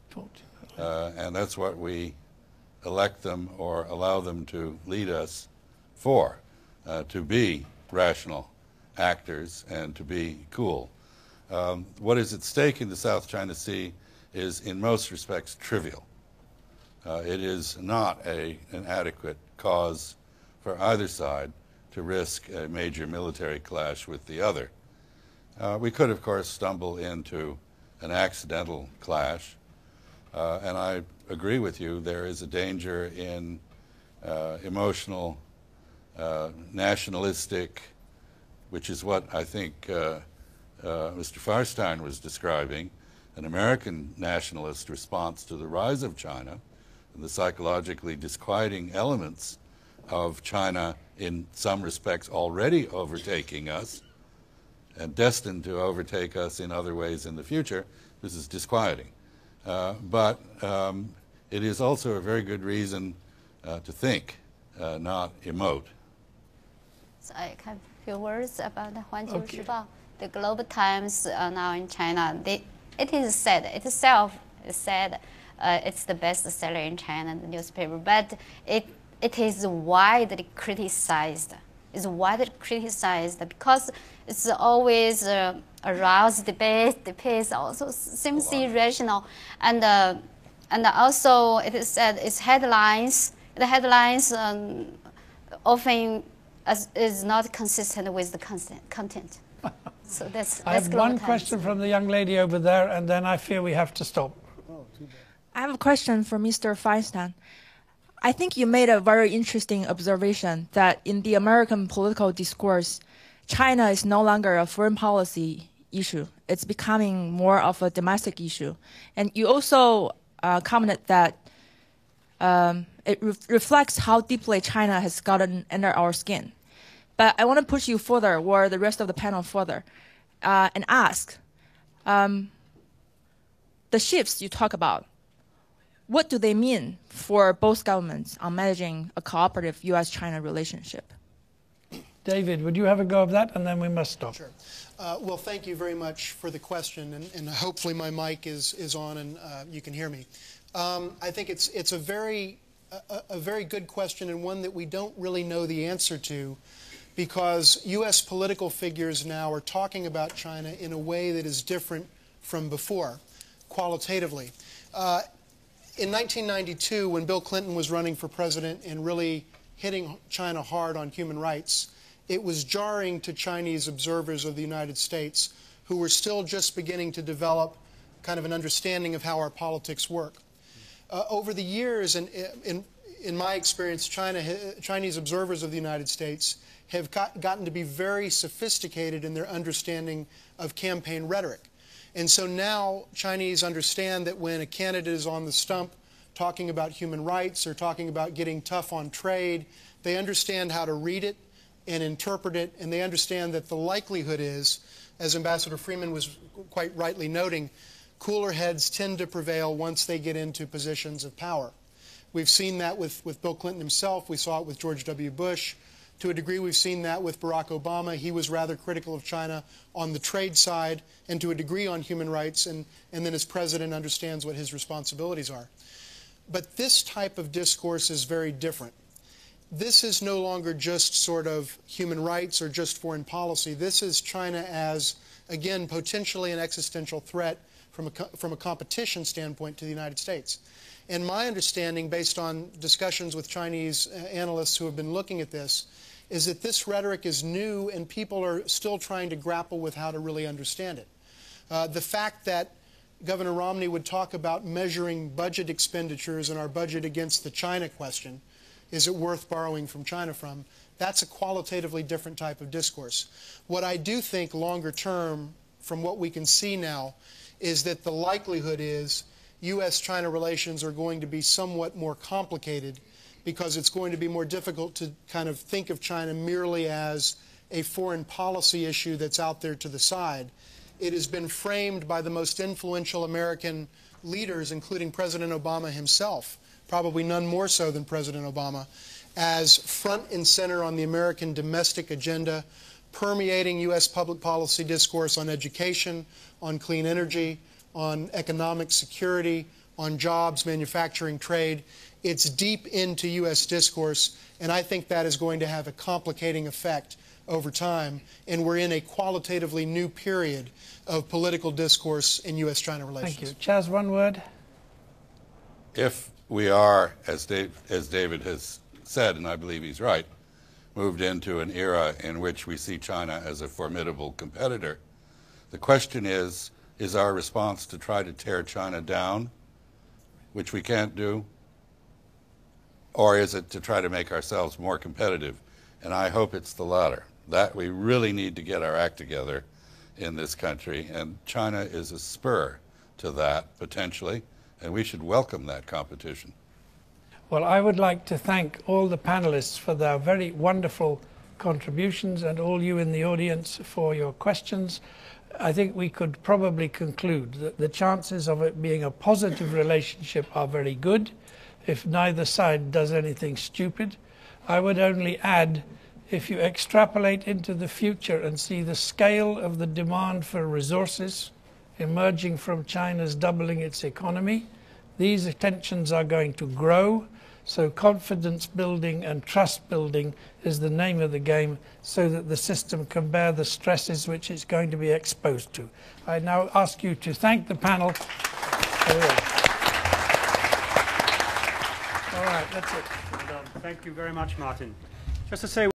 And that's what we elect them or allow them to lead us for, to be rational actors and to be cool. What is at stake in the South China Sea is in most respects trivial. It is not an adequate cause for either side to risk a major military clash with the other. We could, of course, stumble into an accidental clash, and I agree with you, there is a danger in emotional, nationalistic, which is what I think Mr. Firestein was describing, an American nationalist response to the rise of China and the psychologically disquieting elements of China in some respects already overtaking us and destined to overtake us in other ways in the future. This is disquieting. But it is also a very good reason to think, not emote. So I have a few words about the Hongxia Shibao. The Global Times now in China, it is said, itself is said it's the best seller in China, the newspaper, but it is widely criticized. It's widely criticized because it's always aroused debate. Debate also seems irrational, and also it is said its headlines. The headlines often is not consistent with the content. So that's I have one question from the young lady over there, and then I fear we have to stop. I have a question for Mr. Feinstein. I think you made a very interesting observation that in the American political discourse, China is no longer a foreign policy issue. It's becoming more of a domestic issue. And you also commented that it reflects how deeply China has gotten under our skin. But I want to push you further, or the rest of the panel further, and ask, the shifts you talk about, what do they mean for both governments on managing a cooperative U.S.-China relationship? David, would you have a go of that, and then we must stop. Sure. Well, thank you very much for the question, and hopefully my mic is on and you can hear me. I think it's a very good question, and one that we don't really know the answer to, because U.S. political figures now are talking about China in a way that is different from before, qualitatively. In 1992, when Bill Clinton was running for president and really hitting China hard on human rights, it was jarring to Chinese observers of the United States who were still just beginning to develop kind of an understanding of how our politics work. Over the years, and in my experience, Chinese observers of the United States have gotten to be very sophisticated in their understanding of campaign rhetoric. And so now Chinese understand that when a candidate is on the stump talking about human rights or talking about getting tough on trade, they understand how to read it and interpret it, and they understand that the likelihood is, as Ambassador Freeman was quite rightly noting, cooler heads tend to prevail once they get into positions of power. We've seen that with Bill Clinton himself. We saw it with George W. Bush. To a degree, we've seen that with Barack Obama. He was rather critical of China on the trade side and to a degree on human rights, and then as president understands what his responsibilities are. But this type of discourse is very different. This is no longer just sort of human rights or just foreign policy. This is China as, again, potentially an existential threat from a competition standpoint to the United States. And my understanding, based on discussions with Chinese analysts who have been looking at this, is that this rhetoric is new and people are still trying to grapple with how to really understand it. The fact that Governor Romney would talk about measuring budget expenditures and our budget against the China question, is it worth borrowing from China from? That's a qualitatively different type of discourse. What I do think longer term, from what we can see now, is that the likelihood is U.S.-China relations are going to be somewhat more complicated because it's going to be more difficult to kind of think of China merely as a foreign policy issue that's out there to the side. It has been framed by the most influential American leaders, including President Obama himself, probably none more so than President Obama, as front and center on the American domestic agenda, permeating U.S. public policy discourse on education, on clean energy, on economic security, on jobs, manufacturing, trade. It's deep into U.S. discourse, and I think that is going to have a complicating effect over time, and we're in a qualitatively new period of political discourse in U.S.-China relations. Thank you. Chaz, one word. If we are, as David has said, and I believe he's right, moved into an era in which we see China as a formidable competitor, the question is our response to try to tear China down, which we can't do, or is it to try to make ourselves more competitive? And I hope it's the latter, that we really need to get our act together in this country, and China is a spur to that, potentially, and we should welcome that competition. Well, I would like to thank all the panelists for their very wonderful contributions and all you in the audience for your questions. I think we could probably conclude that the chances of it being a positive relationship are very good if neither side does anything stupid. I would only add, if you extrapolate into the future and see the scale of the demand for resources emerging from China's doubling its economy, these tensions are going to grow. So confidence building and trust building is the name of the game, so that the system can bear the stresses which it's going to be exposed to. I now ask you to thank the panel. All right, that's it. Well done. Thank you very much, Martin. Just to say